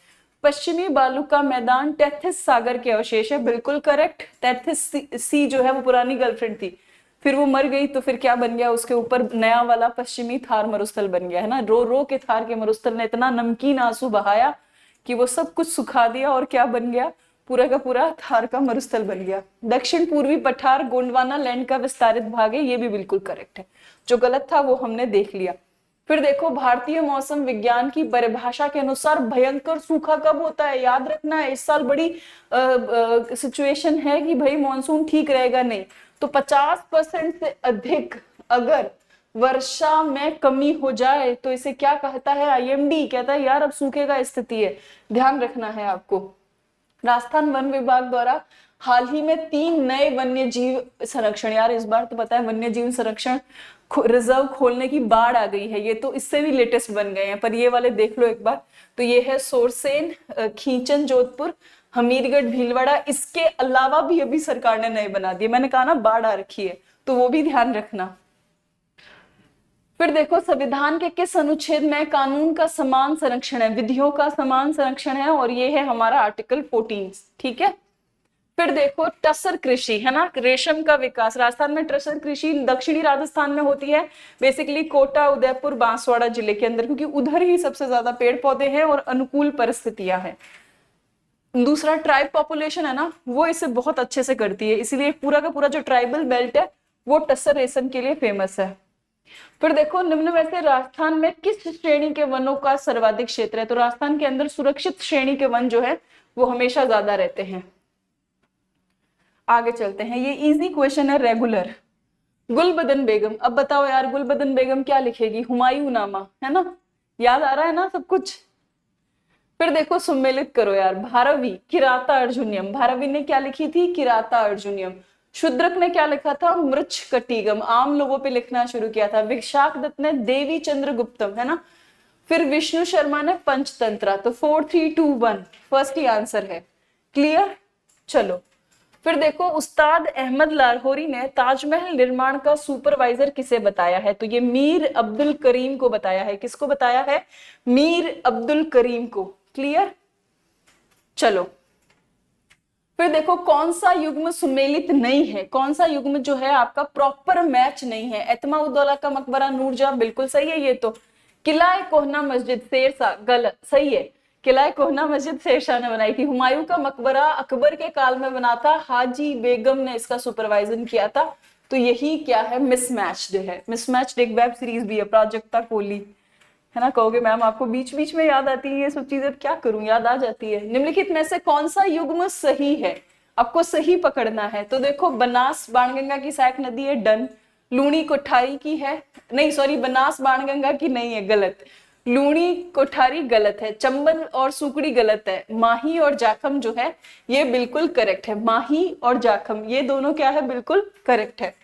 पश्चिमी बालू का मैदान टेथिस सागर के अवशेष है, बिल्कुल करेक्ट। टेथिस सी जो है वो पुरानी गर्लफ्रेंड थी, फिर वो मर गई तो फिर क्या बन गया, उसके ऊपर नया वाला पश्चिमी थार मरुस्थल बन गया है ना। रो रो के थार के मरुस्थल ने इतना नमकीन आंसू बहाया कि वो सब कुछ सुखा दिया और क्या बन गया, पूरा का पूरा थार का मरुस्थल बन गया। दक्षिण पूर्वी पठार गोंडवाना लैंड का विस्तारित भाग है, ये भी बिल्कुल करेक्ट है। जो गलत था वो हमने देख लिया। फिर देखो भारतीय मौसम विज्ञान की परिभाषा के अनुसार भयंकर सूखा कब होता है, याद रखना है। इस साल बड़ी सिचुएशन है कि भाई मॉनसून ठीक रहेगा नहीं, तो 50% से अधिक अगर वर्षा में कमी हो जाए तो इसे क्या कहता है, आईएमडी कहता है यार अब सूखे का स्थिति है, ध्यान रखना है आपको। राजस्थान वन विभाग द्वारा हाल ही में 3 नए वन्य जीव संरक्षण, यार इस बार तो पता है वन्य जीव संरक्षण रिजर्व खोलने की बाढ़ आ गई है, ये तो इससे भी लेटेस्ट बन गए हैं, पर ये वाले देख लो एक बार। तो ये है सोरसेन, खींचन जोधपुर, हमीरगढ़ भीलवाड़ा, इसके अलावा भी अभी सरकार ने नए बना दिए, मैंने कहा ना बाढ़ आ रखी है, तो वो भी ध्यान रखना। फिर देखो संविधान के किस अनुच्छेद में कानून का समान संरक्षण है, विधियों का समान संरक्षण है, और ये है हमारा आर्टिकल 14, ठीक है। फिर देखो टसर कृषि है ना, रेशम का विकास, राजस्थान में टसर कृषि दक्षिणी राजस्थान में होती है, बेसिकली कोटा, उदयपुर, बांसवाड़ा जिले के अंदर, क्योंकि उधर ही सबसे ज्यादा पेड़ पौधे हैं और अनुकूल परिस्थितियां हैं। दूसरा ट्राइब पॉपुलेशन है ना, वो इसे बहुत अच्छे से करती है, इसीलिए पूरा का पूरा जो ट्राइबल बेल्ट है वो टसर रेशम के लिए फेमस है। फिर देखो निम्न में से राजस्थान में किस श्रेणी के वनों का सर्वाधिक क्षेत्र है, तो राजस्थान के अंदर सुरक्षित श्रेणी के वन जो है वो हमेशा ज्यादा रहते हैं। आगे चलते हैं, ये इजी क्वेश्चन है, रेगुलर। गुलबदन बेगम, अब बताओ यार गुलबदन बेगम क्या लिखेगी, हुमायूं नामा, है ना, याद आ रहा है ना सब कुछ। फिर देखो सम्मिलित करो यार, भारवी, किराता अर्जुनियम, भारवी ने क्या लिखी थी, किराता अर्जुनियम। शूद्रक ने क्या लिखा था, मृच्छ कटिगम, आम लोगों पे लिखना शुरू किया था। विशाख दत्त ने देवी चंद्रगुप्तम, है ना। फिर विष्णु शर्मा ने पंचतंत्रा। तो 4 3 2 1 फर्स्ट ही आंसर है, क्लियर। चलो फिर देखो उस्ताद अहमद लाहौरी ने ताजमहल निर्माण का सुपरवाइजर किसे बताया है, तो ये मीर अब्दुल करीम को बताया है। किसको बताया है, मीर अब्दुल करीम को, क्लियर। चलो फिर देखो कौन सा युग्म सुमेलित नहीं है, कौन सा युग्म जो है आपका प्रॉपर मैच नहीं है। एतमा उद्दौला का मकबरा नूरजहां, बिल्कुल सही है ये तो। किला कोहना मस्जिद शेरशाह, गलत, सही है। किला कोहना मस्जिद शेरशाह ने बनाई थी। हुमायूं का मकबरा अकबर के काल में बना था, हाजी बेगम ने इसका सुपरवाइजन किया था। तो यही क्या है, मिसमैच्ड है। मिसमैच्ड एक वेब सीरीज भी है, प्राजक्ता कोहली, है ना। कहोगे मैम आपको बीच बीच में याद आती है ये सब चीजें, क्या करूं, याद आ जाती है। निम्नलिखित में से कौन सा युग्म सही है, आपको सही पकड़ना है। तो देखो बनास बाणगंगा की सहायक नदी है, डन। लूणी कोठारी की है, नहीं सॉरी, बनास बाणगंगा की नहीं है, गलत। लूणी कोठारी गलत है। चंबल और सुकड़ी गलत है। माही और जाखम जो है ये बिल्कुल करेक्ट है। माही और जाखम ये दोनों क्या है, बिल्कुल करेक्ट है।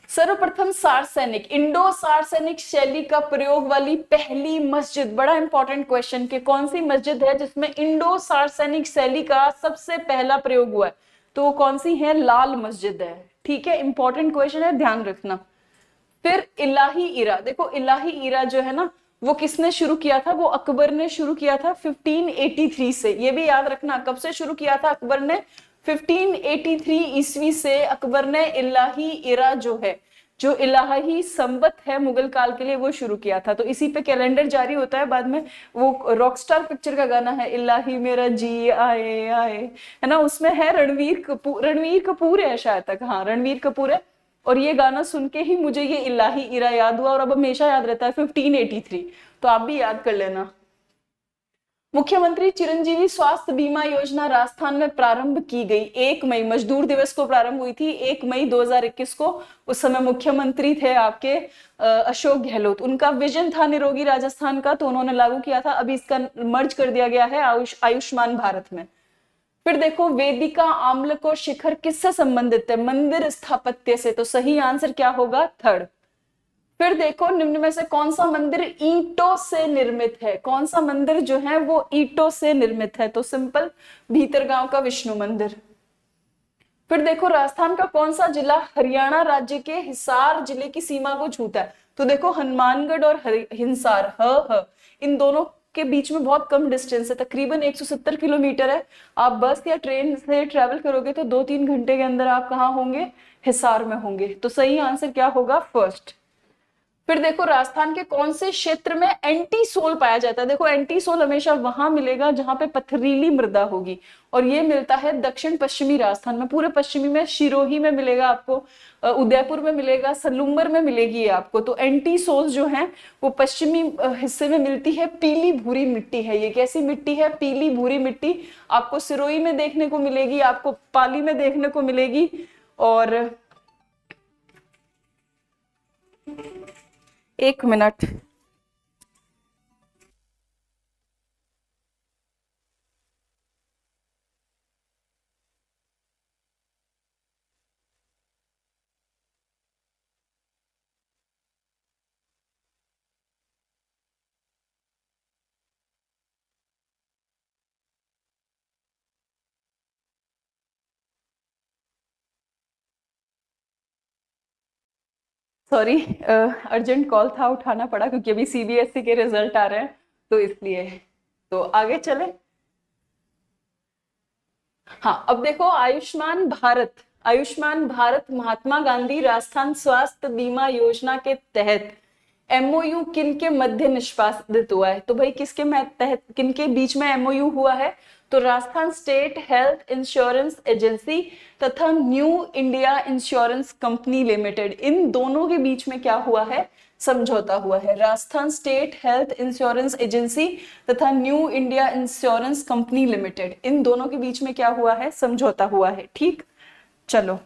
सर्वप्रथम सार्वसैनिक, इंडो सार्वसैनिक शैली का प्रयोग वाली पहली मस्जिद, बड़ा इंपॉर्टेंट क्वेश्चन कि कौन सी मस्जिद है जिसमें इंडो सार्वसैनिक शैली का सबसे पहला प्रयोग हुआ है, तो वो कौन सी है, लाल मस्जिद है, ठीक है। इंपॉर्टेंट क्वेश्चन है, ध्यान रखना। फिर इलाही इरा, देखो इलाही इरा जो है ना वो किसने शुरू किया था, वो अकबर ने शुरू किया था 1583 से। ये भी याद रखना, कब से शुरू किया था अकबर ने, 1583 ईस्वी से अकबर ने इलाही इरा जो है, जो इलाही संवत है मुगल काल के लिए, वो शुरू किया था। तो इसी पे कैलेंडर जारी होता है बाद में। वो रॉकस्टार पिक्चर का गाना है, इलाही मेरा जी आए आए, है ना, उसमें है रणवीर कपूर है शायद तक, हाँ रणवीर कपूर है। और ये गाना सुन के ही मुझे ये इलाही इरा याद हुआ, और अब हमेशा याद रहता है 1583, तो आप भी याद कर लेना। मुख्यमंत्री चिरंजीवी स्वास्थ्य बीमा योजना राजस्थान में प्रारंभ की गई 1 मई, मजदूर दिवस को प्रारंभ हुई थी 1 मई 2021 को। उस समय मुख्यमंत्री थे आपके अशोक गहलोत। उनका विजन था निरोगी राजस्थान का, तो उन्होंने लागू किया था। अभी इसका मर्ज कर दिया गया है आयुष्मान भारत में। फिर देखो वेदिका आम्लको शिखर किससे संबंधित है, मंदिर स्थापत्य से, तो सही आंसर क्या होगा, थर्ड। फिर देखो निम्न में से कौन सा मंदिर ईंटों से निर्मित है, कौन सा मंदिर जो है वो ईंटों से निर्मित है, तो सिंपल भीतरगांव का विष्णु मंदिर। फिर देखो राजस्थान का कौन सा जिला हरियाणा राज्य के हिसार जिले की सीमा को छूता है, तो देखो हनुमानगढ़ और हिसार, इन दोनों के बीच में बहुत कम डिस्टेंस है, तकरीबन 170 किलोमीटर है। आप बस या ट्रेन से ट्रेवल करोगे तो 2-3 घंटे के अंदर आप कहाँ होंगे, हिसार में होंगे। तो सही आंसर क्या होगा, फर्स्ट। फिर देखो राजस्थान के कौन से क्षेत्र में एंटी सोल पाया जाता है। देखो एंटी सोल हमेशा वहां मिलेगा जहां पे पथरीली मृदा होगी, और ये मिलता है दक्षिण पश्चिमी राजस्थान में। पूरे पश्चिमी में सिरोही में मिलेगा आपको, उदयपुर में मिलेगा, सलूम्बर में मिलेगी ये आपको। तो एंटी सोल जो है वो पश्चिमी हिस्से में मिलती है। पीली भूरी मिट्टी है ये। कैसी मिट्टी है? पीली भूरी मिट्टी। आपको सिरोही में देखने को मिलेगी, आपको पाली में देखने को मिलेगी। और एक मिनट, सॉरी, अर्जेंट कॉल था, उठाना पड़ा क्योंकि अभी सीबीएसई के रिजल्ट आ रहे हैं, तो इसलिए। तो आगे चले। हाँ, अब देखो आयुष्मान भारत। आयुष्मान भारत महात्मा गांधी राजस्थान स्वास्थ्य बीमा योजना के तहत एमओयू किन के मध्य निष्पादित हुआ है? तो भाई किसके तहत, किन के बीच में एमओयू हुआ है? तो Rajasthan state health insurance agency तथा new India insurance company limited, इन दोनों के बीच में क्या हुआ है? समझौता हुआ है। Rajasthan state health insurance agency तथा new India insurance company limited, इन दोनों के बीच में क्या हुआ है? समझौता हुआ है। ठीक, चलो।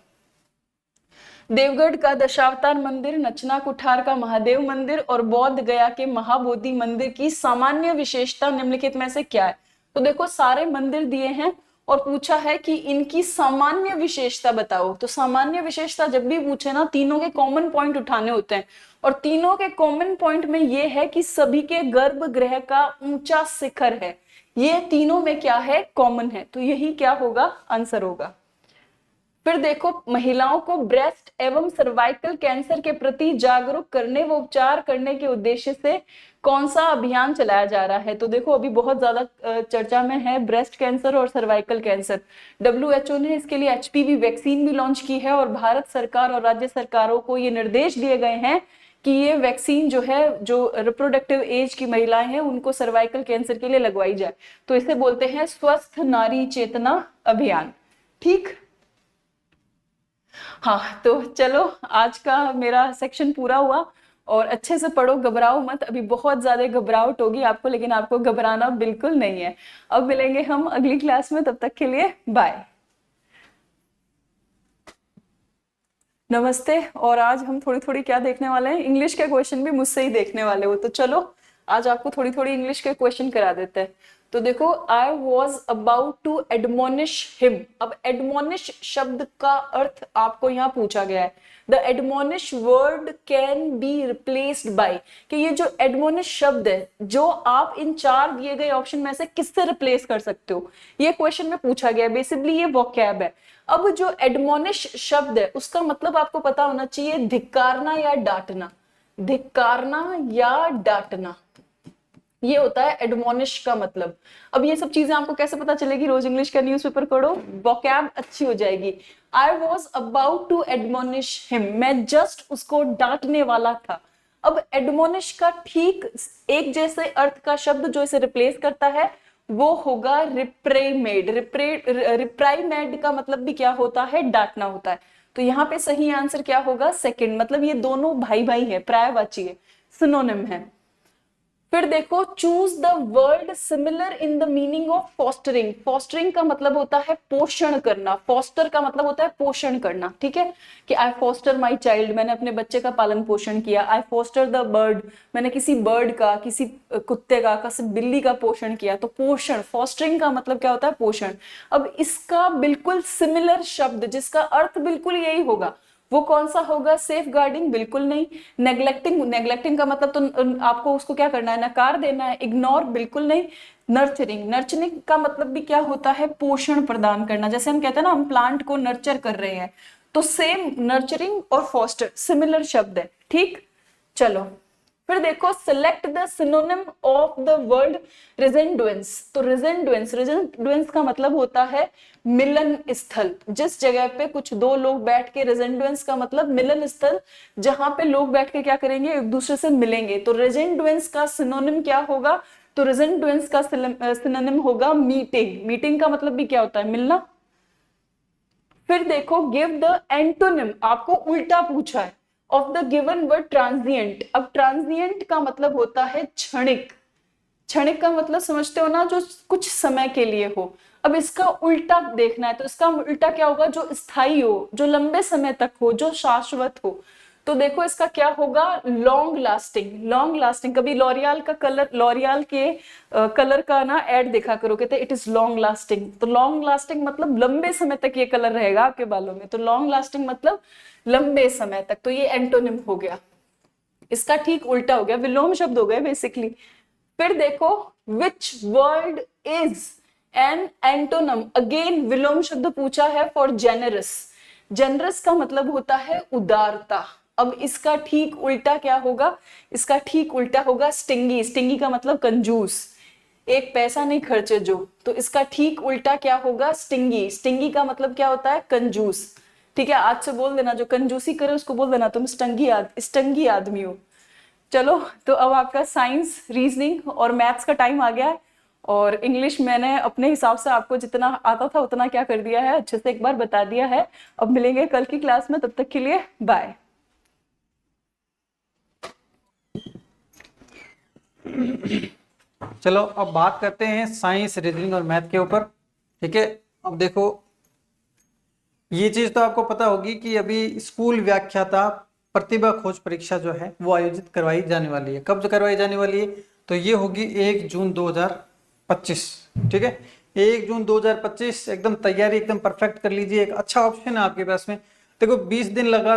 देवगढ़ का दशावतार मंदिर, नचना कुठार का महादेव मंदिर और बौद्ध गया के महाबोधि मंदिर की सामान्य विशेषता निम्नलिखित में से क्या है? तो देखो सारे मंदिर दिए हैं और पूछा है कि इनकी सामान्य विशेषता बताओ। तो सामान्य विशेषता जब भी पूछे ना, तीनों के कॉमन पॉइंट उठाने होते हैं, और तीनों के कॉमन पॉइंट में ये है कि सभी के गर्भगृह का ऊंचा शिखर है। ये तीनों में क्या है? कॉमन है। तो यही क्या होगा? आंसर होगा। फिर देखो महिलाओं को ब्रेस्ट एवं सर्वाइकल कैंसर के प्रति जागरूक करने व उपचार करने के उद्देश्य से कौन सा अभियान चलाया जा रहा है? तो देखो अभी बहुत ज्यादा चर्चा में है ब्रेस्ट कैंसर और सर्वाइकल कैंसर। डब्ल्यूएचओ ने इसके लिए एचपीवी वैक्सीन भी लॉन्च की है, और भारत सरकार और राज्य सरकारों को ये निर्देश दिए गए हैं कि ये वैक्सीन जो है, जो रिप्रोडक्टिव एज की महिलाएं हैं उनको सर्वाइकल कैंसर के लिए लगवाई जाए। तो इसे बोलते हैं स्वस्थ नारी चेतना अभियान। ठीक, हाँ तो चलो आज का मेरा सेक्शन पूरा हुआ, और अच्छे से पढ़ो, घबराओ मत। अभी बहुत ज्यादा घबराहट होगी आपको, लेकिन आपको घबराना बिल्कुल नहीं है। अब मिलेंगे हम अगली क्लास में, तब तक के लिए बाय, नमस्ते। और आज हम थोड़ी थोड़ी क्या देखने वाले हैं? इंग्लिश के क्वेश्चन भी मुझसे ही देखने वाले हो, तो चलो आज आपको थोड़ी थोड़ी इंग्लिश के क्वेश्चन करा देते हैं। तो देखो, I was about to admonish him. अब एडमोनिश शब्द का अर्थ आपको यहाँ पूछा गया है। The admonish word can be replaced by, कि ये जो एडमोनिश शब्द है, जो आप इन चार दिए गए ऑप्शन में से किससे रिप्लेस कर सकते हो, ये क्वेश्चन में पूछा गया है। बेसिकली ये वोकैब है। अब जो एडमोनिश शब्द है उसका मतलब आपको पता होना चाहिए, धिक्कारना या डांटना। धिक्कारना या डांटना, ये होता है एडमोनिश का मतलब। अब ये सब चीजें आपको कैसे पता चलेगी? रोज इंग्लिश का न्यूज़पेपर पढ़ो, वोकैब अच्छी हो जाएगी। I was about to admonish him, मैं जस्ट उसको डांटने वाला था। अब एडमोनिश का ठीक एक जैसे अर्थ का शब्द जो इसे रिप्लेस करता है वो होगा रिप्रेमेड। रिप्राइमेड का मतलब भी क्या होता है? डांटना होता है। तो यहाँ पे सही आंसर क्या होगा? सेकंड। मतलब ये दोनों भाई भाई है, पर्यायवाची है, सिनोनिम है। फिर देखो, choose the word similar in the meaning of fostering. Fostering का मतलब होता है पोषण करना, फॉस्टर का मतलब होता है पोषण करना। ठीक है, कि आई फॉस्टर माई चाइल्ड, मैंने अपने बच्चे का पालन पोषण किया। आई फॉस्टर द बर्ड, मैंने किसी बर्ड का, किसी कुत्ते का, किसी बिल्ली का पोषण किया। तो पोषण, फॉस्टरिंग का मतलब क्या होता है? पोषण। अब इसका बिल्कुल सिमिलर शब्द जिसका अर्थ बिल्कुल यही होगा वो कौन सा होगा? सेफ गार्डिंग बिल्कुल नहीं। नेग्लेक्टिंग, नेग्लेक्टिंग का मतलब तो आपको उसको क्या करना है? नकार देना है। इग्नोर बिल्कुल नहीं। नर्चरिंग, नर्चरिंग का मतलब भी क्या होता है? पोषण प्रदान करना। जैसे हम कहते हैं ना, हम प्लांट को नर्चर कर रहे हैं, तो सेम नर्चरिंग और फॉस्टर सिमिलर शब्द है। ठीक, चलो फिर देखो select the synonym of the word रिजेंडुएंस। तो रिजेंडुएंस का मतलब होता है मिलन स्थल। जिस जगह पे कुछ दो लोग बैठ के, रिजेंडुएंस का मतलब मिलन स्थल, जहां पे लोग बैठ के क्या करेंगे, एक दूसरे से मिलेंगे। तो रिजेंडुएंस का सिनोनिम क्या होगा? तो रिजेंडुएंस का सिनोनिम होगा मीटिंग। मीटिंग का मतलब भी क्या होता है? मिलना। फिर देखो गिव द एंटोनिम, आपको उल्टा पूछा है, of the given word transient. अब ट्रांजिएंट का मतलब होता है क्षणिक। क्षणिक का मतलब समझते हो ना, जो कुछ समय के लिए हो। अब इसका उल्टा देखना है, तो इसका उल्टा क्या होगा? जो स्थायी हो, जो लंबे समय तक हो, जो शाश्वत हो। तो देखो इसका क्या होगा? Long lasting. लॉन्ग लास्टिंग, कभी लॉरियल का कलर, लॉरियल के कलर का ना एड देखा करो, कहते इट इज लॉन्ग लास्टिंग। तो लॉन्ग लास्टिंग मतलब लंबे समय तक ये कलर रहेगा आपके बालों में। तो लॉन्ग लास्टिंग मतलब लंबे समय तक। तो ये एंटोनिम हो गया, इसका ठीक उल्टा हो गया, विलोम शब्द हो गए बेसिकली। फिर देखो which word is an antonym. Again विलोम शब्द पूछा है फॉर जेनरस। जेनरस का मतलब होता है उदारता। अब इसका ठीक उल्टा क्या होगा? इसका ठीक उल्टा होगा स्टिंगी। स्टिंगी का मतलब कंजूस, एक पैसा नहीं खर्चे जो। तो इसका ठीक उल्टा क्या होगा? स्टिंगी। स्टिंगी का मतलब क्या होता है? कंजूस। ठीक है, आज से बोल देना, जो कंजूसी करे उसको बोल देना तुम स्टंगी आदमी हो। चलो, तो अब आपका साइंस, रीजनिंग और मैथ्स का टाइम आ गया है। और इंग्लिश मैंने अपने हिसाब से आपको जितना आता था उतना क्या कर दिया है, अच्छे से एक बार बता दिया है। अब मिलेंगे कल की क्लास में, तब तक के लिए बाय। चलो अब बात करते हैं साइंस, रीजनिंग और मैथ के ऊपर। ठीक है, अब देखो ये चीज तो आपको पता होगी कि अभी स्कूल व्याख्याता प्रतिभा खोज परीक्षा जो है वो आयोजित करवाई जाने वाली है। कब करवाई जाने वाली है? तो ये होगी 1 जून 2025। ठीक है, 1 जून 2025। एकदम तैयारी एकदम परफेक्ट कर लीजिए। एक अच्छा ऑप्शन है आपके पास में। देखो 20 दिन लगा,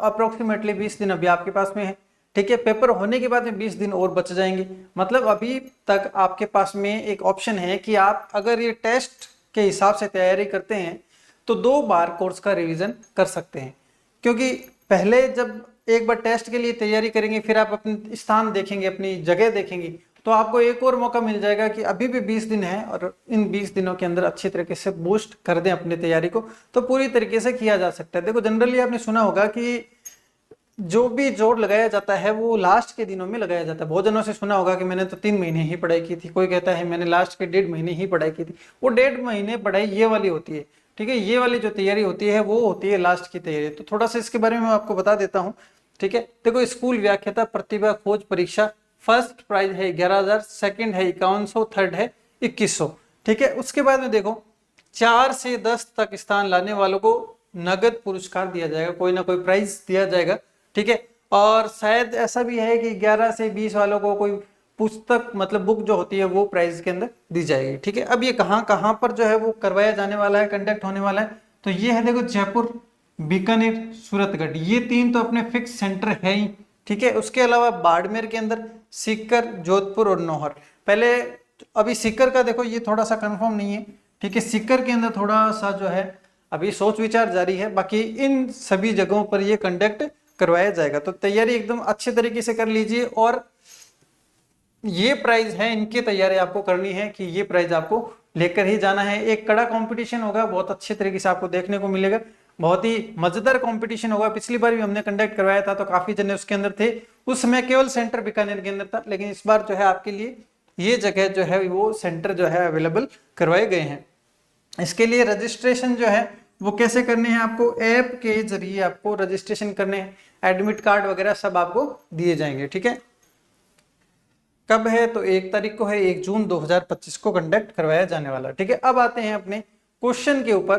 अप्रोक्सीमेटली 20 दिन अभी आपके पास में है। ठीक है, पेपर होने के बाद में 20 दिन और बच जाएंगे। मतलब अभी तक आपके पास में एक ऑप्शन है कि आप अगर ये टेस्ट के हिसाब से तैयारी करते हैं तो 2 बार कोर्स का रिवीजन कर सकते हैं। क्योंकि पहले जब एक बार टेस्ट के लिए तैयारी करेंगे, फिर आप अपने स्थान देखेंगे, अपनी जगह देखेंगे, तो आपको एक और मौका मिल जाएगा कि अभी भी 20 दिन है और इन 20 दिनों के अंदर अच्छी तरीके से बूस्ट कर दें अपनी तैयारी को, तो पूरी तरीके से किया जा सकता है। देखो जनरली आपने सुना होगा कि जो भी जोर लगाया जाता है वो लास्ट के दिनों में लगाया जाता है। बहुत जनों से सुना होगा कि मैंने तो 3 महीने ही पढ़ाई की थी, कोई कहता है मैंने लास्ट के 1.5 महीने ही पढ़ाई की थी। वो 1.5 महीने पढ़ाई ये वाली होती है। ठीक है, ये वाली जो तैयारी होती है वो होती है लास्ट की तैयारी। तो थोड़ा सा इसके बारे में मैं आपको बता देता हूँ। ठीक है, देखो स्कूल व्याख्याता प्रतिभा खोज परीक्षा, फर्स्ट प्राइज है 11,000, सेकंड है 5100, थर्ड है 2100। ठीक है, उसके बाद में देखो 4 से 10 तक स्थान लाने वालों को नगद पुरस्कार दिया जाएगा, कोई ना कोई प्राइज दिया जाएगा। ठीक है, और शायद ऐसा भी है कि 11 से 20 वालों को कोई पुस्तक मतलब बुक जो होती है वो प्राइज के अंदर दी जाएगी। ठीक है, अब ये कहाँ कहाँ पर जो है वो करवाया जाने वाला है, कंडक्ट होने वाला है, तो ये है देखो जयपुर, बीकानेर, सूरतगढ़, ये 3 तो अपने फिक्स सेंटर है ही। ठीक है, उसके अलावा बाड़मेर के अंदर सीकर, जोधपुर और नौहर। पहले अभी सीकर का देखो ये थोड़ा सा कंफर्म नहीं है। ठीक है, सीकर के अंदर थोड़ा सा जो है अभी सोच विचार जारी है। बाकी इन सभी जगहों पर ये कंडक्ट करवाया जाएगा। तो तैयारी एकदम अच्छे तरीके से कर लीजिए। और ये प्राइज है, इनकी तैयारी आपको करनी है कि ये प्राइज आपको लेकर ही जाना है। एक कड़ा कंपटीशन होगा, बहुत अच्छे तरीके से आपको देखने को मिलेगा, बहुत ही मजेदार कंपटीशन होगा। पिछली बार भी हमने कंडक्ट करवाया था तो काफी जने उसके अंदर थे, उस समय केवल सेंटर बीकानेर के अंदर था, लेकिन इस बार जो है आपके लिए ये जगह जो है वो सेंटर जो है अवेलेबल करवाए गए हैं। इसके लिए रजिस्ट्रेशन जो है वो कैसे करने हैं, आपको ऐप के जरिए आपको रजिस्ट्रेशन करने हैं। एडमिट कार्ड वगैरह सब आपको दिए जाएंगे। ठीक है, कब है? तो 1 तारीख को है, 1 जून 2025 को कंडक्ट करवाया जाने वाला। ठीक है, अब आते हैं अपने क्वेश्चन के ऊपर।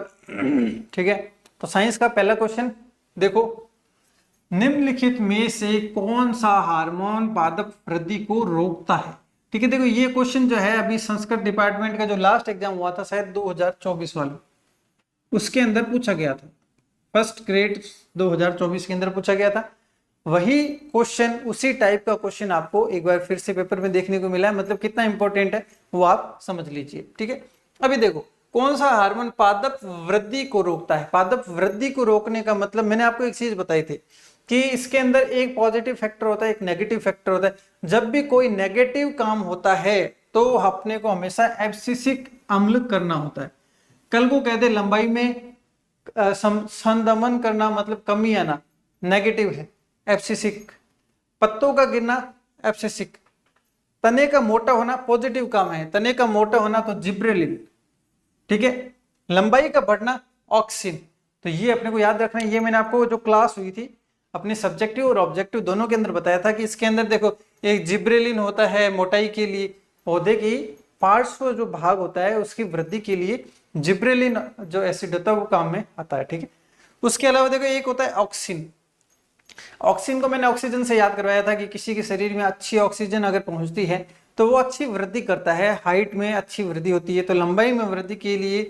ठीक है, तो साइंस का पहला क्वेश्चन देखो, निम्नलिखित में से कौन सा हार्मोन पादप वृद्धि को रोकता है? ठीक है, देखो ये क्वेश्चन जो है अभी संस्कृत डिपार्टमेंट का जो लास्ट एग्जाम हुआ था शायद 2024 वाला, उसके अंदर पूछा गया था। फर्स्ट ग्रेड 2024 के अंदर पूछा गया था। वही क्वेश्चन, उसी टाइप का क्वेश्चन आपको एक बार फिर से पेपर में देखने को मिला है। मतलब कितना इंपॉर्टेंट है वो आप समझ लीजिए। ठीक है, अभी देखो कौन सा हार्मोन पादप वृद्धि को रोकता है? पादप वृद्धि को रोकने का मतलब मैंने आपको एक चीज बताई थी कि इसके अंदर एक पॉजिटिव फैक्टर होता है, एक नेगेटिव फैक्टर होता है। जब भी कोई नेगेटिव काम होता है तो अपने को हमेशा एब्सिसिक अम्ल करना होता है। कल को कहते लंबाई में संदमन करना मतलब कमी आना, नेगेटिव है एब्सिसिक। पत्तों का गिरना एब्सिसिक। तने का मोटा होना पॉजिटिव काम है, तने का मोटा होना तो जिब्रेलिन, ठीक है। लंबाई का बढ़ना ऑक्सिन। तो ये अपने को याद रखना है। ये मैंने आपको जो क्लास हुई थी अपने सब्जेक्टिव और ऑब्जेक्टिव दोनों के अंदर बताया था कि इसके अंदर देखो एक जिब्रेलिन होता है मोटाई के लिए, पौधे की पार्श्व जो भाग होता है उसकी वृद्धि के लिए जिब्रेलिन जो एसिड होता है वो काम में आता है, ठीक है। उसके अलावा देखो एक होता है ऑक्सिन। ऑक्सीजन को मैंने ऑक्सीजन से याद करवाया था कि किसी के शरीर में अच्छी ऑक्सीजन अगर पहुंचती है तो वो अच्छी वृद्धि करता है, हाइट में अच्छी वृद्धि होती है। तो लंबाई में वृद्धि के लिए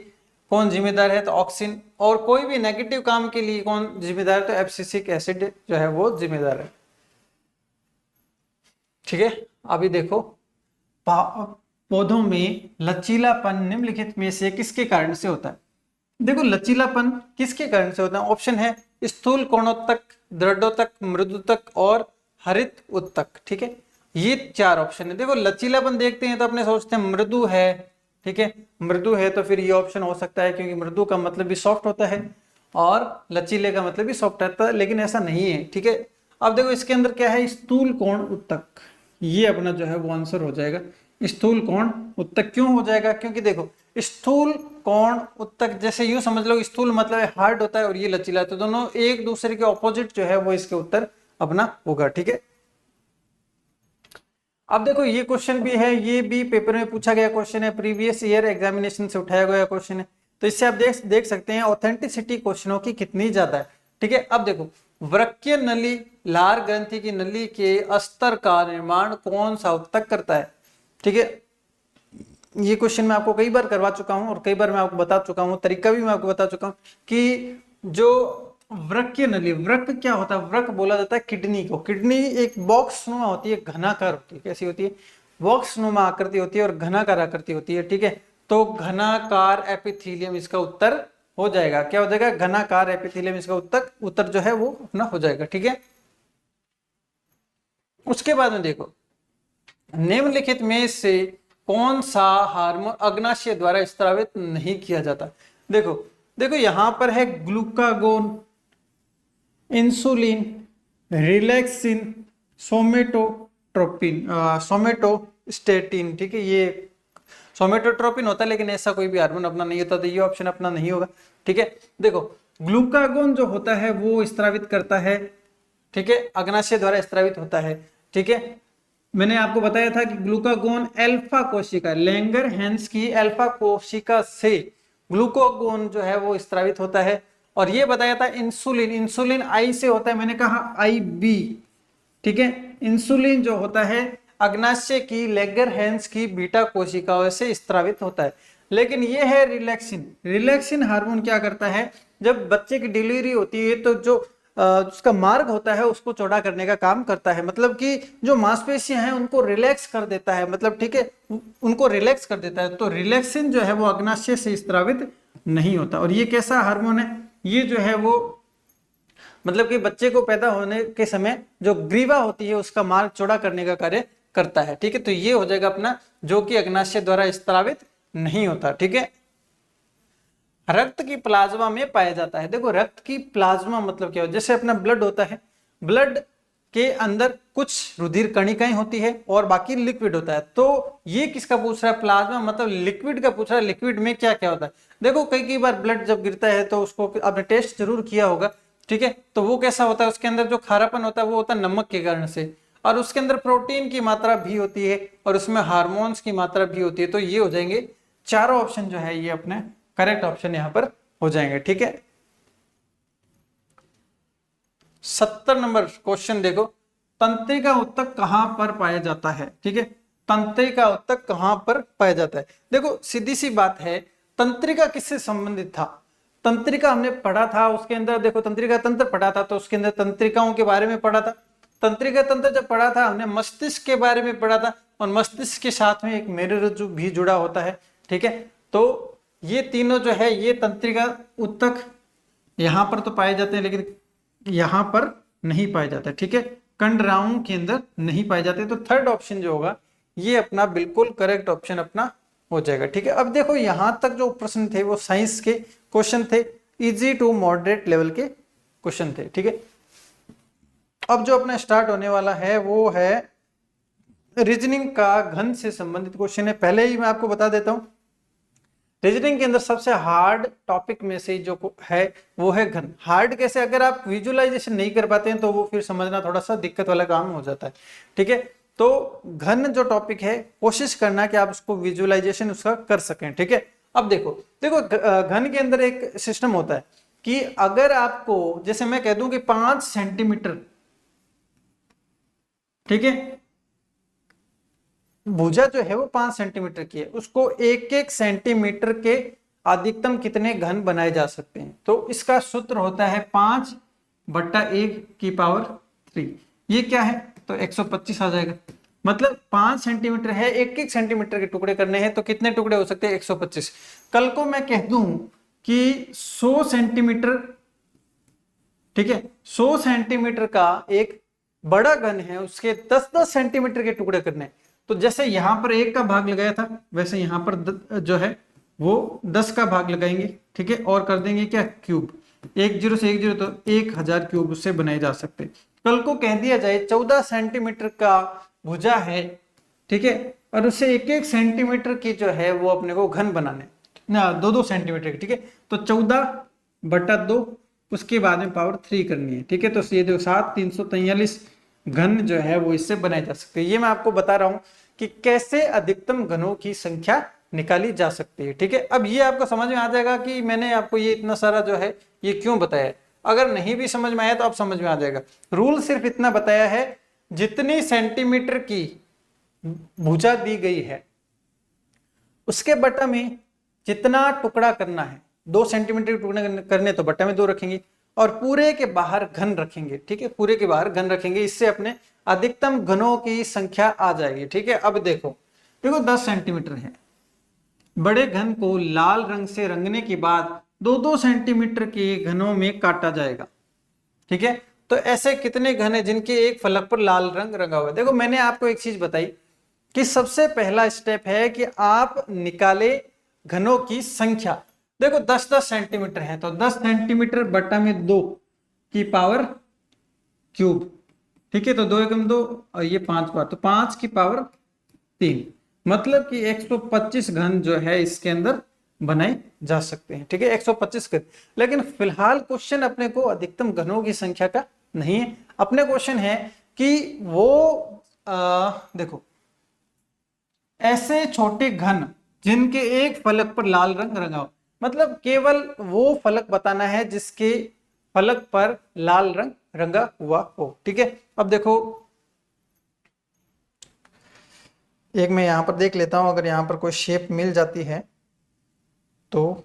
कौन जिम्मेदार है? तो ऑक्सीजन। और कोई भी नेगेटिव काम के लिए कौन जिम्मेदार है? तो एब्सिसिक एसिड जो है वो जिम्मेदार है, ठीक है। अभी देखो पौधों में लचीलापन निम्नलिखित में से किसके कारण से होता है? देखो लचीलापन किसके कारण से होता है? ऑप्शन है स्थूल कोणोत्तक, दृढ़ोत्तक, मृदुतक और हरित उत्तक, ठीक है। ये चार ऑप्शन है। देखो लचीलापन देखते हैं तो अपने सोचते हैं मृदु है, ठीक है। मृदु है तो फिर ये ऑप्शन हो सकता है क्योंकि मृदु का मतलब भी सॉफ्ट होता है और लचीले का मतलब भी सॉफ्ट होता है, लेकिन ऐसा नहीं है, ठीक है। अब देखो इसके अंदर क्या है? स्थूल कोण उत्तक। ये अपना जो है वो आंसर हो जाएगा। स्थूल कोण उत्तक क्यों हो जाएगा? क्योंकि देखो स्थूल कोण उत्तक जैसे यूं समझ लो, स्थूल मतलब हार्ड होता है और ये लचीला, तो दोनों एक दूसरे के ऑपोजिट जो है वो इसके उत्तर अपना होगा, ठीक है। अब देखो ये क्वेश्चन भी है, ये भी पेपर में पूछा गया क्वेश्चन है, प्रीवियस ईयर एग्जामिनेशन से उठाया गया क्वेश्चन है। तो इससे आप देख सकते हैं ऑथेंटिसिटी क्वेश्चनों की कितनी ज्यादा है, ठीक है। अब देखो वृक्कीय नली लार ग्रंथि की नली के अस्तर का निर्माण कौन सा उत्तक करता है, ठीक है। ये क्वेश्चन मैं आपको कई बार करवा चुका हूं और कई बार मैं आपको बता चुका हूं, तरीका भी मैं आपको बता चुका हूं कि जो वृक्कीय नली, वृक क्या होता है? वृक बोला जाता है किडनी को। किडनी एक बॉक्स नुमा होती है, घनाकार होती है। कैसी होती है? बॉक्स नुमा आकृति होती है और घनाकार आकृति होती है, ठीक है। तो घनाकार एपिथेलियम इसका उत्तर हो जाएगा। क्या हो जाएगा? घनाकार एपिथेलियम इसका उत्तर जो है वो अपना हो जाएगा, ठीक है। उसके बाद में देखो निम्नलिखित में से कौन सा हार्मोन अग्नाशय द्वारा स्रावित नहीं किया जाता? देखो यहां पर है ग्लूकागोन, इंसुलिन, रिलैक्सिन, सोमेटोस्टेटिन, ठीक है। ये सोमेटोट्रोपिन होता है लेकिन ऐसा कोई भी हार्मोन अपना नहीं होता, तो ये ऑप्शन अपना नहीं होगा, ठीक है। देखो ग्लूकागोन जो होता है वो स्रावित करता है, ठीक है, अग्नाशय द्वारा स्रावित होता है, ठीक है। मैंने आपको बताया था कि ग्लूकागोन अल्फा कोशिका, लैंगरहैंस की अल्फा कोशिका से ग्लूकागोन जो है वो स्रावित होता है। और ये बताया था इंसुलिन, इंसुलिन आई से होता है, मैंने कहा आई बी, ठीक है। इंसुलिन जो होता है अग्नाशय की लैंगरहैंस की बीटा कोशिकाओं से स्रावित होता है। लेकिन ये है रिलैक्सिन। रिलैक्सिन हार्मोन क्या करता है? जब बच्चे की डिलीवरी होती है तो जो उसका मार्ग होता है उसको चौड़ा करने का काम करता है, मतलब कि जो मांसपेशियां हैं उनको रिलैक्स कर देता है, मतलब ठीक है, उनको रिलैक्स कर देता है। तो रिलैक्सिन जो है वो अग्नाशय से स्रावित नहीं होता। और ये कैसा हार्मोन है? ये जो है वो मतलब कि बच्चे को पैदा होने के समय जो ग्रीवा होती है उसका मार्ग चौड़ा करने का कार्य करता है, ठीक है। तो ये हो जाएगा अपना जो कि अग्नाशय द्वारा स्रावित नहीं होता, ठीक है। रक्त की प्लाज्मा में पाया जाता है। देखो रक्त की प्लाज्मा मतलब क्या हो? जैसे अपना ब्लड होता है, ब्लड के अंदर कुछ रुधिर कणिकाएं होती है और बाकी लिक्विड होता है। तो ये किसका पूछ रहा है? प्लाज्मा मतलब लिक्विड का पूछ रहा है। लिक्विड में क्या क्या होता है? देखो कई बार ब्लड जब गिरता है तो उसको आपने टेस्ट जरूर किया होगा, ठीक है। तो वो कैसा होता है? उसके अंदर जो खारापन होता है वो होता है नमक के कारण से, और उसके अंदर प्रोटीन की मात्रा भी होती है और उसमें हार्मोन्स की मात्रा भी होती है। तो ये हो जाएंगे चारों ऑप्शन जो है ये अपने करेक्ट ऑप्शन यहां पर हो जाएंगे, ठीक है। 70 नंबर क्वेश्चन देखो, तंत्रिका उत्तक कहां पर पाया जाता है, ठीक है। तंत्रिका उत्तक कहां पर पाया जाता है? देखो सीधी सी बात है, तंत्रिका किससे संबंधित था? तंत्रिका हमने पढ़ा था, उसके अंदर देखो तंत्रिका तंत्र पढ़ा था, तो उसके अंदर तंत्रिकाओं के बारे में पढ़ा था। तंत्रिका तंत्र जब पढ़ा था हमने मस्तिष्क के बारे में पढ़ा था, और मस्तिष्क के साथ में एक मेरुरज्जु भी जुड़ा होता है, ठीक है। तो ये तीनों जो है ये तंत्रिका उत्तक यहां पर तो पाए जाते हैं, लेकिन यहां पर नहीं पाए जाते, ठीक है, कंडराओं के अंदर नहीं पाए जाते। तो थर्ड ऑप्शन जो होगा ये अपना बिल्कुल करेक्ट ऑप्शन अपना हो जाएगा, ठीक है। अब देखो यहां तक जो प्रश्न थे वो साइंस के क्वेश्चन थे, इजी टू मॉडरेट लेवल के क्वेश्चन थे, ठीक है। अब जो अपना स्टार्ट होने वाला है वो है रीजनिंग का घन से संबंधित क्वेश्चन है। पहले ही मैं आपको बता देता हूं, रीजनिंग के अंदर सबसे हार्ड टॉपिक में से जो है वो है घन। हार्ड कैसे, अगर आप विजुअलाइजेशन नहीं कर पाते हैं तो वो फिर समझना थोड़ा सा दिक्कत वाला काम हो जाता है, ठीक है। तो घन जो टॉपिक है कोशिश करना कि आप उसको विजुअलाइजेशन उसका कर सकें, ठीक है। अब देखो देखो घन के अंदर एक सिस्टम होता है कि अगर आपको, जैसे मैं कह दूं कि 5 सेंटीमीटर, ठीक है, भुजा जो है वो 5 सेंटीमीटर की है, उसको 1-1 सेंटीमीटर के अधिकतम कितने घन बनाए जा सकते हैं। तो इसका सूत्र होता है 5/1 की पावर 3। ये क्या है, तो 125 आ जाएगा। मतलब 5 सेंटीमीटर है, 1-1 सेंटीमीटर के टुकड़े करने हैं, तो कितने टुकड़े हो सकते हैं, 125। कल को मैं कह दूं कि 100 सेंटीमीटर, ठीक है, 100 सेंटीमीटर का एक बड़ा घन है, उसके 10-10 सेंटीमीटर के टुकड़े करने, तो जैसे यहां पर 1 का भाग लगाया था वैसे यहां पर जो है वो 10 का भाग लगाएंगे, ठीक है, और कर देंगे क्या, क्यूब। 10 से 10 तो 1000 क्यूब उससे बनाए जा सकते। कल को कह दिया जाए 14 सेंटीमीटर का भुजा है, ठीक है, और उससे 1-1 सेंटीमीटर की जो है वो अपने को घन बनाने ना, 2-2 सेंटीमीटर की, ठीक है, तो 14/2 उसके बाद में पावर 3 करनी है, ठीक है। तो ये जो 7/343 घन जो है वो इससे बनाए जा सकते हैं। ये मैं आपको बता रहा हूं कि कैसे अधिकतम घनों की संख्या निकाली जा सकती है, ठीक है। अब ये आपको समझ में आ जाएगा कि मैंने आपको ये इतना सारा जो है ये क्यों बताया है। अगर नहीं भी समझ में आया तो आप समझ में आ जाएगा। रूल सिर्फ इतना बताया है, जितनी सेंटीमीटर की भुजा दी गई है उसके बटा में जितना टुकड़ा करना है, 2 सेंटीमीटर के टुकड़े करने तो बटा में 2 रखेंगे, और पूरे के बाहर घन रखेंगे, ठीक है, पूरे के बाहर घन रखेंगे। इससे अपने अधिकतम घनों की संख्या आ जाएगी, ठीक है। अब देखो देखो 10 सेंटीमीटर है, बड़े घन को लाल रंग से रंगने के बाद 2-2 सेंटीमीटर के घनों में काटा जाएगा, ठीक है। तो ऐसे कितने घन है जिनके एक फलक पर लाल रंग रंगा हुआ है। देखो मैंने आपको एक चीज बताई कि सबसे पहला स्टेप है कि आप निकाले घनों की संख्या। देखो 10-10 सेंटीमीटर है, तो 10 सेंटीमीटर बटा में 2 की पावर क्यूब, ठीक है, तो 2 एकम 2 और ये 5 बार, तो 5 की पावर 3, मतलब कि 125 घन जो है इसके अंदर बनाए जा सकते हैं, ठीक है, 125 घन। लेकिन फिलहाल क्वेश्चन अपने को अधिकतम घनों की संख्या का नहीं है, अपने क्वेश्चन है कि वो देखो ऐसे छोटे घन जिनके एक फलक पर लाल रंग रंगा हो, मतलब केवल वो फलक बताना है जिसके फलक पर लाल रंग रंगा हुआ हो, ठीक है। अब देखो एक मैं यहां पर देख लेता हूं, अगर यहां पर कोई शेप मिल जाती है तो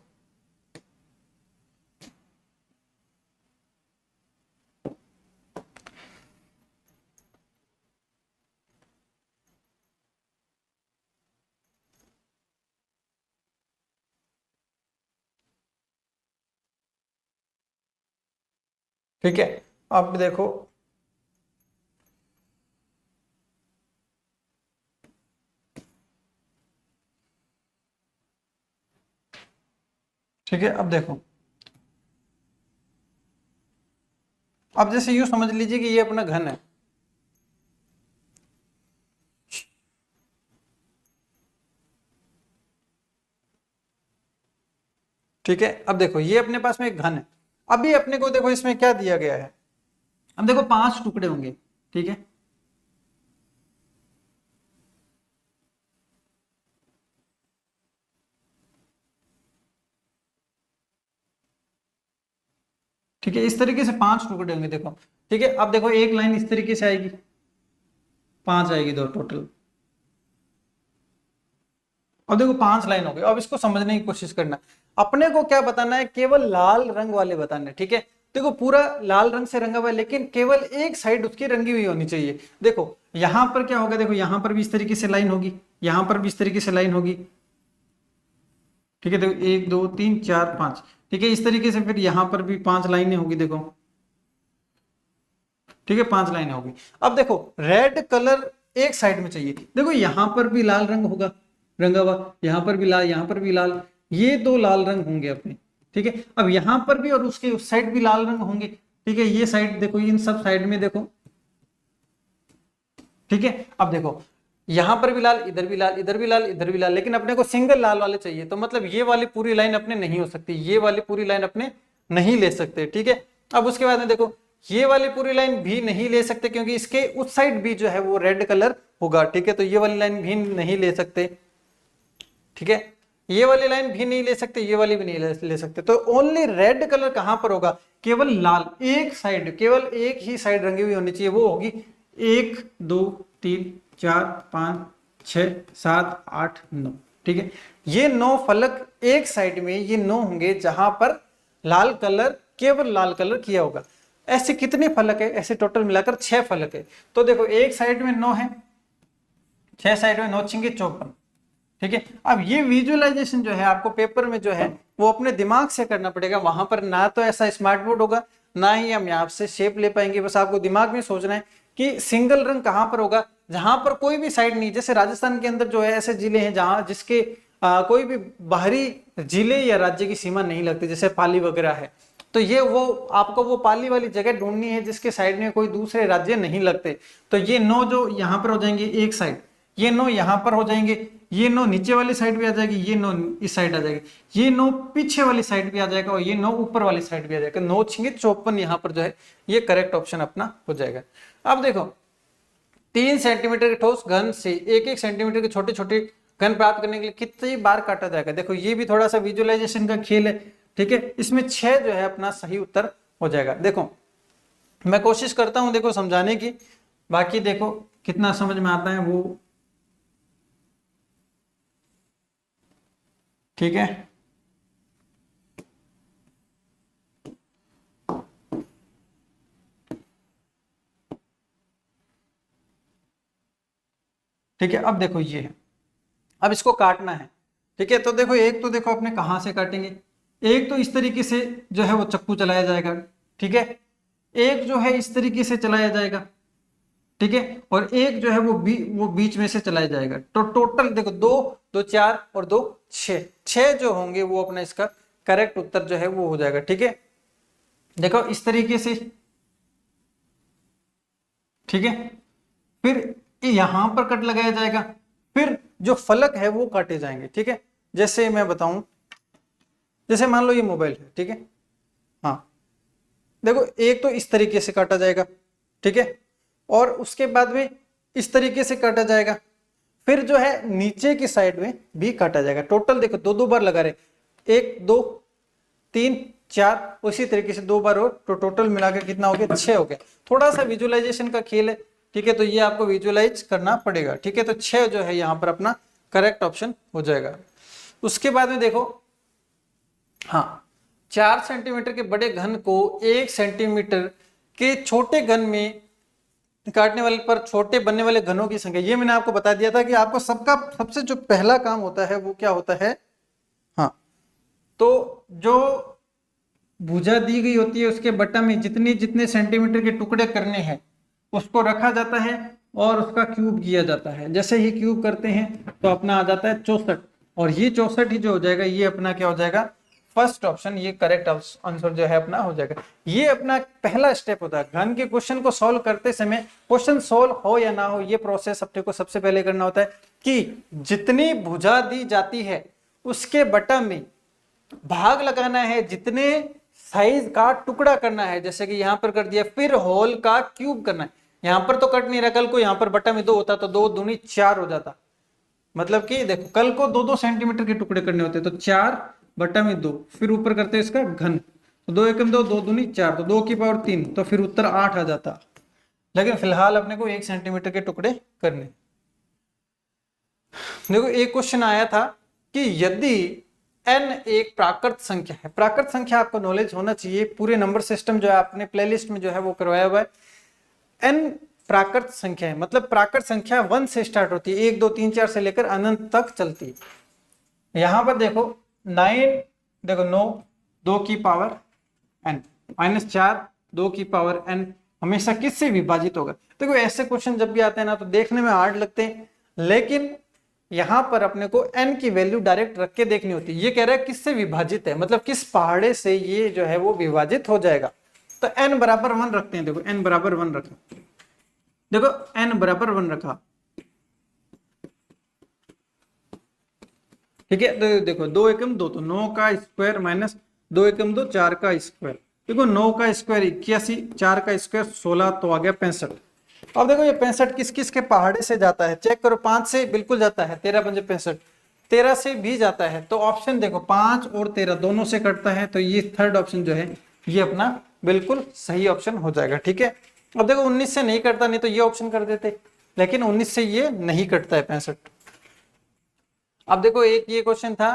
ठीक है। अब देखो ठीक है, अब देखो, अब जैसे यूं समझ लीजिए कि ये अपना घन है, ठीक है। अब देखो ये अपने पास में एक घन है, अभी अपने को देखो इसमें क्या दिया गया है, अब देखो 5 टुकड़े होंगे, ठीक है, ठीक है, इस तरीके से 5 टुकड़े होंगे, देखो, ठीक है। अब देखो एक लाइन इस तरीके से आएगी, 5 आएगी, 2 टोटल। अब देखो 5 लाइन हो गई। अब इसको समझने की कोशिश करना, अपने को क्या बताना है, केवल लाल रंग वाले बताने, ठीक है। देखो पूरा लाल रंग से रंगा हुआ है, लेकिन केवल एक साइड उसकी रंगी हुई होनी चाहिए। देखो यहां पर क्या होगा, देखो यहां पर भी इस तरीके से लाइन होगी, यहां पर भी इस तरीके से लाइन होगी, ठीक है। देखो 1 2 3 4 5, ठीक है। इस तरीके से फिर यहाँ पर भी 5 लाइनें होगी, देखो, ठीक है, 5 लाइनें होगी। अब देखो रेड कलर एक साइड में चाहिए, देखो यहाँ पर भी लाल रंग होगा रंगा हुआ, यहाँ पर भी लाल, यहाँ पर भी लाल, ये 2 लाल रंग होंगे अपने, ठीक है। अब यहाँ पर भी और उसके उस साइड भी लाल रंग होंगे, ठीक है। ये साइड देखो, इन सब साइड में देखो, ठीक है। अब देखो यहां पर भी लाल, इधर भी लाल, इधर भी लाल, इधर भी लाल, लेकिन अपने को सिंगल लाल वाले चाहिए, तो मतलब ये वाली पूरी लाइन अपने नहीं हो सकती, ये वाली पूरी लाइन अपने नहीं ले सकते, ठीक है। अब उसके बाद में देखो ये वाली पूरी लाइन भी नहीं ले सकते, क्योंकि इसके उस साइड भी जो है वो रेड कलर होगा, ठीक है। तो ये वाली लाइन भी नहीं ले सकते, ठीक है। ये वाली लाइन भी नहीं ले सकते, ये वाली भी नहीं ले सकते। तो ओनली रेड कलर कहां पर होगा, केवल लाल एक साइड, केवल एक ही साइड रंगी हुई होनी चाहिए, वो होगी 1 2 3 4 5 6 7 8 9, ठीक है। ये 9 फलक एक साइड में, ये 9 होंगे जहां पर लाल कलर, केवल लाल कलर किया होगा। ऐसे कितने फलक है, ऐसे टोटल मिलाकर 6 फलक है। तो देखो एक साइड में 9 है, 6 साइड में 9 छिंगे 54, ठीक है। अब ये विजुअलाइजेशन जो है आपको पेपर में जो है वो अपने दिमाग से करना पड़ेगा, वहां पर ना तो ऐसा स्मार्ट बोर्ड होगा, ना ही हम यहाँ से शेप ले पाएंगे। बस आपको दिमाग में सोचना है कि सिंगल रंग कहां पर होगा, जहां पर कोई भी साइड नहीं। जैसे राजस्थान के अंदर जो है ऐसे जिले हैं जहां जिसके कोई भी बाहरी जिले या राज्य की सीमा नहीं लगती, जैसे पाली वगैरह है, तो ये वो आपको वो पाली वाली जगह ढूंढनी है जिसके साइड में कोई दूसरे राज्य नहीं लगते। तो ये 9 जो यहाँ पर हो जाएंगे एक साइड, ये 9 यहाँ पर हो जाएंगे, ये 9 नीचे वाली साइड भी आ जाएगी, ये 9 इस साइड आ जाएगी, ये 9 पीछे वाली साइड भी आ जाएगा, और ये 9 ऊपर वाली साइड भी आ जाएगा। 9 छिंगे 54 यहाँ पर जो है ये करेक्ट ऑप्शन अपना हो जाएगा। अब देखो 3 सेंटीमीटर के ठोस घन से 1-1 सेंटीमीटर के छोटे छोटे घन प्राप्त करने के लिए कितनी बार काटा जाएगा। देखो ये भी थोड़ा सा विजुअलाइजेशन का खेल है, ठीक है। इसमें 6 जो है अपना सही उत्तर हो जाएगा। देखो मैं कोशिश करता हूं देखो समझाने की, बाकी देखो कितना समझ में आता है वो, ठीक है। ठीक है, अब देखो ये है, अब इसको काटना है, ठीक है। तो देखो एक तो देखो अपने कहां से काटेंगे, एक तो इस तरीके से जो है वो चक्कू चलाया जाएगा, ठीक है। एक जो है इस तरीके से चलाया जाएगा, ठीक है। और एक जो है वो बीच में से चलाया जाएगा। तो टोटल देखो 2 2 4 और 2 6, 6 जो होंगे वो अपना इसका करेक्ट उत्तर जो है वो हो जाएगा, ठीक है। देखो इस तरीके से, ठीक है। फिर यहां पर कट लगाया जाएगा, फिर जो फलक है वो काटे जाएंगे, ठीक है। जैसे मैं बताऊं, जैसे मान लो ये मोबाइल है, ठीक है, हाँ देखो एक तो इस तरीके से काटा जाएगा, ठीक है, और उसके बाद में इस तरीके से काटा जाएगा, फिर जो है नीचे की साइड में भी काटा जाएगा। टोटल देखो 2 2 बार लगा रहे, 1 2 3 4, उसी तरीके से 2 बार, और तो टोटल मिलाकर कितना हो गया 6 हो गया। थोड़ा सा विजुअलाइजेशन का खेल है, ठीक है, तो ये आपको विजुअलाइज करना पड़ेगा, ठीक है। तो 6 जो है यहाँ पर अपना करेक्ट ऑप्शन हो जाएगा। उसके बाद में देखो, हाँ 4 सेंटीमीटर के बड़े घन को 1 सेंटीमीटर के छोटे घन में काटने वाले पर छोटे बनने वाले घनों की संख्या, ये मैंने आपको बता दिया था कि आपको सबका सबसे जो पहला काम होता है वो क्या होता है, हाँ तो जो भुजा दी गई होती है उसके बटा में जितने जितने सेंटीमीटर के टुकड़े करने हैं उसको रखा जाता है और उसका क्यूब किया जाता है। जैसे ही क्यूब करते हैं तो अपना आ जाता है 64, और ये 64 ही जो हो जाएगा ये अपना क्या हो जाएगा, फर्स्ट ऑप्शन, ये करेक्ट आंसर जो है अपना हो जाएगा। ये अपना पहला स्टेप होता है घन के क्वेश्चन को सॉल्व करते समय। क्वेश्चन सॉल्व हो या ना हो, ये प्रोसेस अपने को सबसे पहले करना होता है कि जितनी भुजा दी जाती है उसके बटा में भाग लगाना है, जितने साइज का टुकड़ा करना है, जैसे कि यहां पर कर दिया, फिर होल का क्यूब करना है। यहां पर तो कट नहीं रहा, कल को यहां पर बटा में 2 होता तो 2 दूनी 4 हो जाता, मतलब कि देखो कल को 2 2 सेंटीमीटर के टुकड़े करने होते तो 4 बटा में 2, फिर ऊपर करते हैं इसका घन, तो 2 एकम 2, 2 दूनी 4, तो 2 की पावर 3, तो फिर उत्तर 8 आ जाता। लेकिन फिलहाल अपने को 1 सेंटीमीटर के टुकड़े करने। देखो एक क्वेश्चन आया था कि यदि n एक प्राकृत संख्या है, प्राकृत संख्या आपको नॉलेज होना चाहिए, पूरे नंबर सिस्टम जो है आपने प्लेलिस्ट में जो है वो करवाया हुआ है। n प्राकृत संख्या है, मतलब प्राकृत संख्या 1 से स्टार्ट होती है, 1 2 3 4 से लेकर अनंत तक चलती है। यहां पर देखो 9 देखो 9 2 की पावर n -4 2 की पावर n हमेशा किससे विभाजित होगा। देखो ऐसे क्वेश्चन जब भी आते हैं ना तो देखने में हार्ड लगते हैं, लेकिन यहां पर अपने को n की वैल्यू डायरेक्ट रख के देखनी होती है। ये कह रहा है किससे विभाजित है, मतलब किस पहाड़े से ये जो है वो विभाजित हो जाएगा। तो n बराबर 1 रखते हैं। देखो n बराबर 1 रखा, देखो n बराबर 1 रखा, ठीक है। तो देखो 2 एकम 2 तो 9 का स्क्वायर माइनस 2 एकम 2 4 का स्क्वायर। देखो 9 का स्क्वायर 81, 4 का स्क्वायर 16, तो आ गया 65। अब देखो ये 65 किस किस के पहाड़े से जाता है, चेक करो। 5 से बिल्कुल जाता है, 13 पंजे 65, 13 से भी जाता है। तो ऑप्शन देखो 5 और 13 दोनों से कटता है, तो ये थर्ड ऑप्शन जो है ये अपना बिल्कुल सही ऑप्शन हो जाएगा, ठीक है। अब देखो 19 से नहीं कटता, नहीं तो ये ऑप्शन कर देते, लेकिन 19 से ये नहीं कटता है 65। अब देखो एक ये क्वेश्चन था,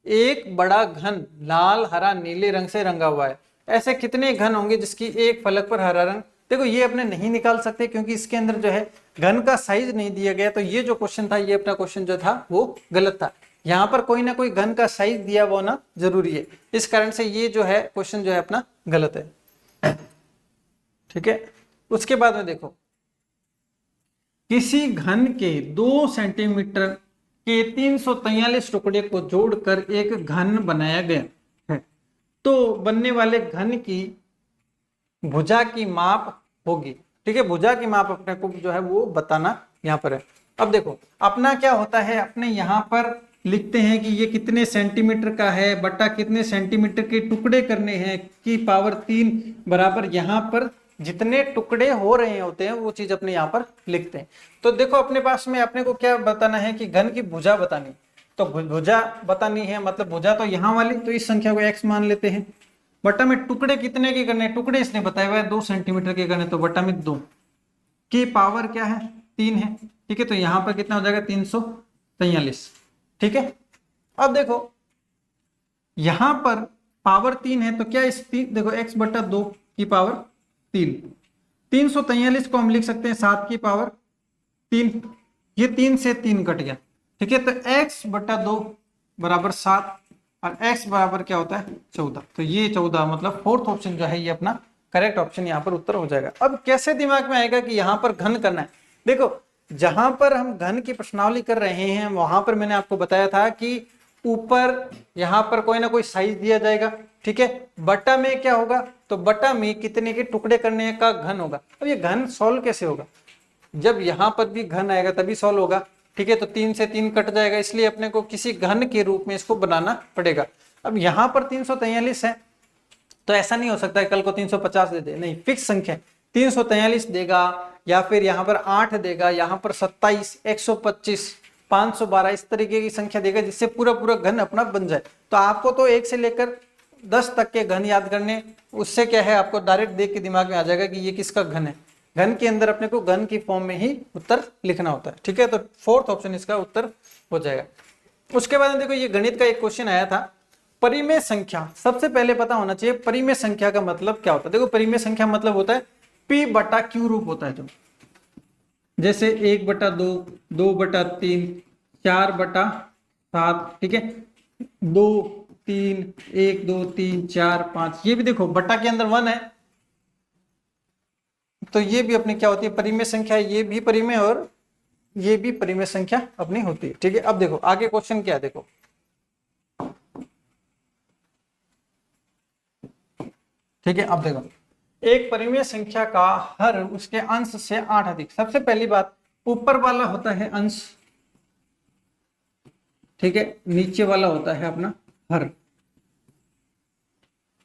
एक बड़ा घन लाल हरा नीले रंग से रंगा हुआ है, ऐसे कितने घन होंगे जिसकी एक फलक पर हरा रंग। देखो ये अपने नहीं निकाल सकते क्योंकि इसके अंदर जो है घन का साइज नहीं दिया गया, तो ये जो क्वेश्चन था ये अपना क्वेश्चन जो था वो गलत था। यहाँ पर कोई ना कोई घन का साइज दिया वो ना जरूरी है, इस कारण से ये जो है क्वेश्चन जो है अपना गलत है, ठीक है। उसके बाद में देखो किसी घन के 2 सेंटीमीटर के 343 टुकड़े को जोड़कर एक घन बनाया गया है, तो बनने वाले घन की भुजा की माप होगी, ठीक है। भुजा की माप अपने को जो है वो बताना यहाँ पर है। अब देखो अपना क्या होता है, अपने यहाँ पर लिखते हैं कि ये कितने सेंटीमीटर का है बटा कितने सेंटीमीटर के टुकड़े करने हैं की पावर 3 बराबर यहाँ पर जितने टुकड़े हो रहे होते हैं वो चीज अपने यहाँ पर लिखते हैं। तो देखो अपने पास में अपने को क्या बताना है कि घन की भुजा बतानी, तो भुजा बतानी है, मतलब भुजा तो यहाँ वाली, तो इस संख्या को x मान लेते हैं। बटा में टुकड़े कितने के करने, टुकड़े इसने बताया हुआ है 2 सेंटीमीटर के करने, तो बटा में 2 की पावर क्या है 3 है, ठीक है। तो यहाँ पर कितना हो जाएगा 343, ठीक है। अब देखो यहां पर पावर 3 है, तो क्या इस देखो x बटा 2 की पावर 3, 343 को हम लिख सकते हैं 7 की पावर 3, ये 3 से 3 कट गया, ठीक है। तो x बटा 2 बराबर 7 और x बराबर क्या होता है 14, तो ये 14 मतलब फोर्थ ऑप्शन जो है ये अपना करेक्ट ऑप्शन यहाँ पर उत्तर हो जाएगा। अब कैसे दिमाग में आएगा कि यहाँ पर घन करना है, देखो जहां पर हम घन की प्रश्नावली कर रहे हैं वहां पर मैंने आपको बताया था कि ऊपर यहाँ पर कोई ना कोई साइज दिया जाएगा, ठीक है। बटा में क्या होगा, तो बटा में कितने के टुकड़े करने का घन होगा। अब ये घन सॉल्व कैसे होगा, जब यहाँ पर भी घन आएगा तभी सॉल्व होगा, ठीक है। तो 3 से 3 कट जाएगा, इसलिए अपने को किसी घन के रूप में इसको बनाना पड़ेगा। अब यहाँ पर 343 है, तो ऐसा नहीं हो सकता है कल को 350 दे दे, नहीं, फिक्स संख्या 343 देगा, या फिर यहाँ पर 8 देगा, यहाँ पर 27, 125, 512 इस तरीके की संख्या देगा जिससे पूरा पूरा घन अपना बन जाए। तो आपको तो 1 से लेकर 10 तक के घन याद करने, उससे क्या है आपको डायरेक्ट देख के दिमाग में आ जाएगा कि ये किसका घन है। घन के अंदर अपने को घन की फॉर्म में ही उत्तर लिखना होता है, ठीक है। तो फोर्थ ऑप्शन इसका उत्तर हो जाएगा। उसके बाद देखो ये गणित का एक क्वेश्चन आया था, परिमेय संख्या। सबसे पहले पता होना चाहिए परिमेय संख्या का मतलब क्या होता है। देखो परिमेय संख्या मतलब होता है p बटा q रूप होता है, जो जैसे 1 बटा 2, 2 बटा 3, 4 बटा 7, ठीक है, 2 3, 1 2 3 4 5, ये भी देखो बटा के अंदर 1 है, तो ये भी अपनी क्या होती है परिमेय संख्या, ये भी परिमेय और ये भी परिमेय संख्या अपनी होती है, ठीक है। अब देखो आगे क्वेश्चन क्या है, देखो ठीक है। अब देखो एक परिमेय संख्या का हर उसके अंश से 8 अधिक। सबसे पहली बात ऊपर वाला होता है अंश, ठीक है, नीचे वाला होता है अपना हर,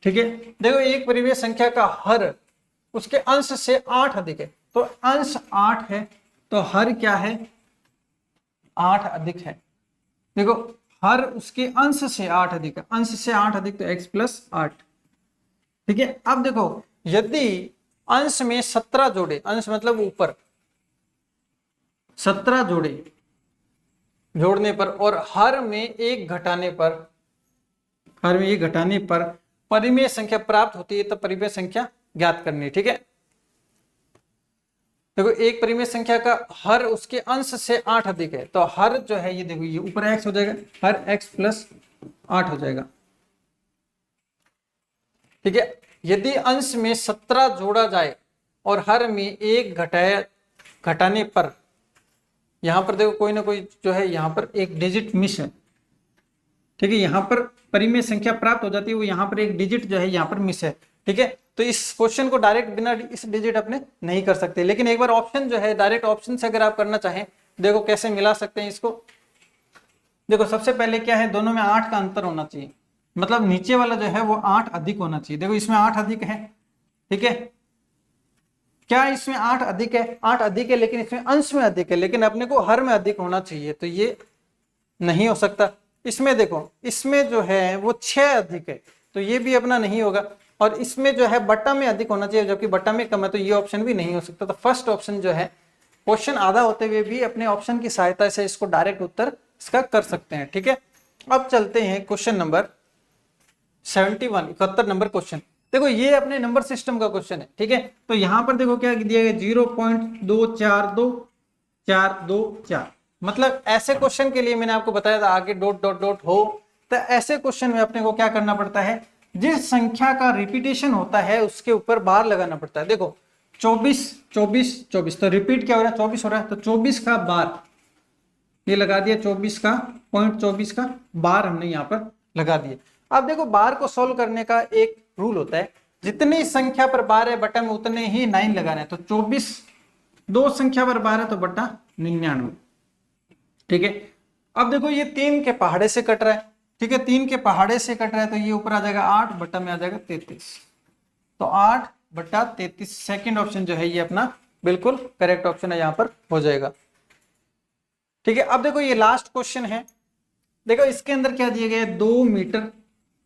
ठीक है। देखो एक परिमेय संख्या का हर उसके अंश से 8 अधिक है, तो अंश 8 है तो हर क्या है 8 अधिक है। देखो हर उसके अंश से 8 अधिक है, अंश से 8 अधिक तो x प्लस 8, ठीक है। अब देखो यदि अंश में 17 जोड़े, अंश मतलब ऊपर 17 जोड़े जोड़ने पर और हर में एक घटाने पर, हर में एक घटाने पर परिमेय संख्या प्राप्त होती है, तो परिमेय संख्या ज्ञात करनी है, ठीक है। देखो एक परिमेय संख्या का हर उसके अंश से 8 अधिक है, तो हर जो है ये देखो ये ऊपर x हो जाएगा, हर x प्लस 8 हो जाएगा। ठीक है, यदि अंश में 17 जोड़ा जाए और हर में एक घटाने पर, यहां पर देखो कोई ना कोई जो है यहां पर एक डिजिट मिस है। ठीक है, यहां पर परिमेय संख्या प्राप्त हो जाती है, वो यहां पर एक डिजिट जो है यहां पर मिस है। ठीक है, तो इस क्वेश्चन को डायरेक्ट बिना इस डिजिट अपने नहीं कर सकते, लेकिन एक बार ऑप्शन जो है डायरेक्ट ऑप्शन से अगर आप करना चाहें, देखो कैसे मिला सकते हैं इसको। देखो सबसे पहले क्या है, दोनों में 8 का अंतर होना चाहिए, मतलब नीचे वाला जो है वो 8 अधिक होना चाहिए। देखो इसमें 8 अधिक है। ठीक है, क्या इसमें 8 अधिक है? 8 अधिक है, लेकिन इसमें अंश में अधिक है, लेकिन अपने को हर में अधिक होना चाहिए, तो ये नहीं हो सकता। इसमें देखो, इसमें जो है वो 6 अधिक है, तो ये भी अपना नहीं होगा। और इसमें जो है बट्टा में अधिक होना चाहिए, जबकि बट्टा में कम है, तो ये ऑप्शन भी नहीं हो सकता। तो फर्स्ट ऑप्शन जो है, क्वेश्चन आधा होते हुए भी अपने ऑप्शन की सहायता से इसको डायरेक्ट उत्तर इसका कर सकते हैं। ठीक है, अब चलते हैं क्वेश्चन नंबर 71, 71 नंबर क्वेश्चन। देखो ये अपने नंबर सिस्टम का क्वेश्चन है। ठीक है, तो यहां पर देखो क्या दिया गया, 0.242424, मतलब ऐसे क्वेश्चन के लिए मैंने आपको बताया था आगे डॉट डॉट डॉट हो, तो ऐसे क्वेश्चन में अपने को क्या करना पड़ता है, जिस संख्या का रिपीटेशन होता है उसके ऊपर बार लगाना पड़ता है। देखो 24 24 24, तो रिपीट क्या हो रहा है, 24 हो रहा है, तो 24 का बार ये लगा दिया, 24 का 0.24 का बार हमने यहाँ पर लगा दिया। अब देखो बार को सोल्व करने का एक रूल होता है, जितनी संख्या पर बार है बटा में उतने ही 9 लगाना है। तो 24 दो संख्या पर बार है तो बटा 99। ठीक है, अब देखो ये 3 के पहाड़े से कट रहा है। ठीक है, 3 के पहाड़े से कट रहा है, तो ये ऊपर आ जाएगा 8 बटा में आ जाएगा 33, तो 8 बटा 33 सेकेंड ऑप्शन जो है ये अपना बिल्कुल करेक्ट ऑप्शन है, यहां पर हो जाएगा। ठीक है, अब देखो ये लास्ट क्वेश्चन है। देखो इसके अंदर क्या दिया गया है, 2 मीटर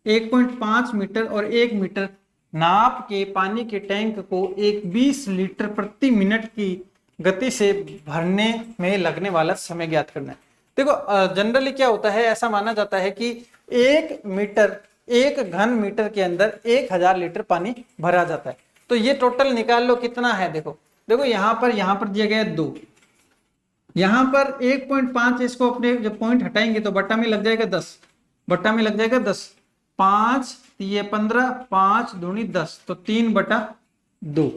1.5 मीटर और 1 मीटर नाप के पानी के टैंक को एक 20 लीटर प्रति मिनट की गति से भरने में लगने वाला समय ज्ञात करना है। देखो जनरली क्या होता है, ऐसा माना जाता है कि 1 घन मीटर के अंदर 1000 लीटर पानी भरा जाता है। तो ये टोटल निकाल लो कितना है। देखो देखो यहाँ पर दिया गया है 2, यहां पर 1.5, इसको अपने जब पॉइंट हटाएंगे तो बट्टा में लग जाएगा 10, बट्टा में लग जाएगा 10, 5 ये 15, 5 दूनी 10, तो 3 बटा 2।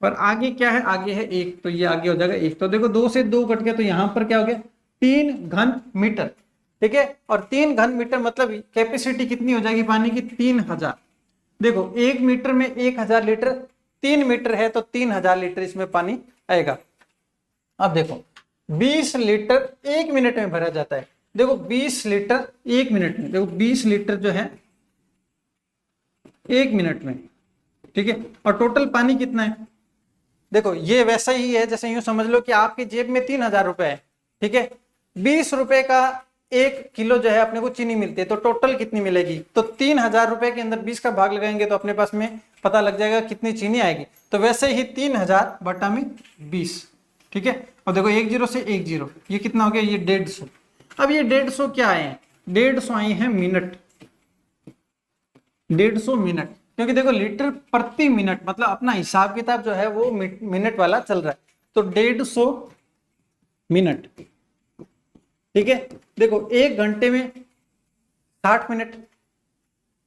और आगे क्या है, आगे है 1, तो ये आगे हो जाएगा 1। तो देखो 2 से 2 कट गया, तो यहां पर क्या हो गया, 3 घन मीटर। ठीक है, और 3 घन मीटर मतलब कैपेसिटी कितनी हो जाएगी पानी की, 3000। देखो 1 मीटर में 1000 लीटर, 3 मीटर है तो 3000 लीटर इसमें पानी आएगा। अब देखो 20 लीटर 1 मिनट में भरा जाता है। देखो 20 लीटर 1 मिनट में, देखो 20 लीटर जो है 1 मिनट में। ठीक है, और टोटल पानी कितना है, देखो ये वैसा ही है जैसे यूं समझ लो कि आपकी जेब में 3000 रुपए है। ठीक है, 20 रुपए का 1 किलो जो है अपने को चीनी मिलती है, तो टोटल कितनी मिलेगी, तो 3000 रुपए के अंदर 20 का भाग लगाएंगे तो अपने पास में पता लग जाएगा कितनी चीनी आएगी। तो वैसे ही 3000 बटा में 20। ठीक है, अब देखो 10 से 10, ये कितना हो गया, ये 150। अब ये 150 क्या आए हैं, 150 आए हैं मिनट, 150 मिनट, क्योंकि देखो लीटर प्रति मिनट मतलब अपना हिसाब किताब जो है वो मिनट वाला चल रहा है, तो 150 मिनट। ठीक है, देखो 1 घंटे में 60 मिनट,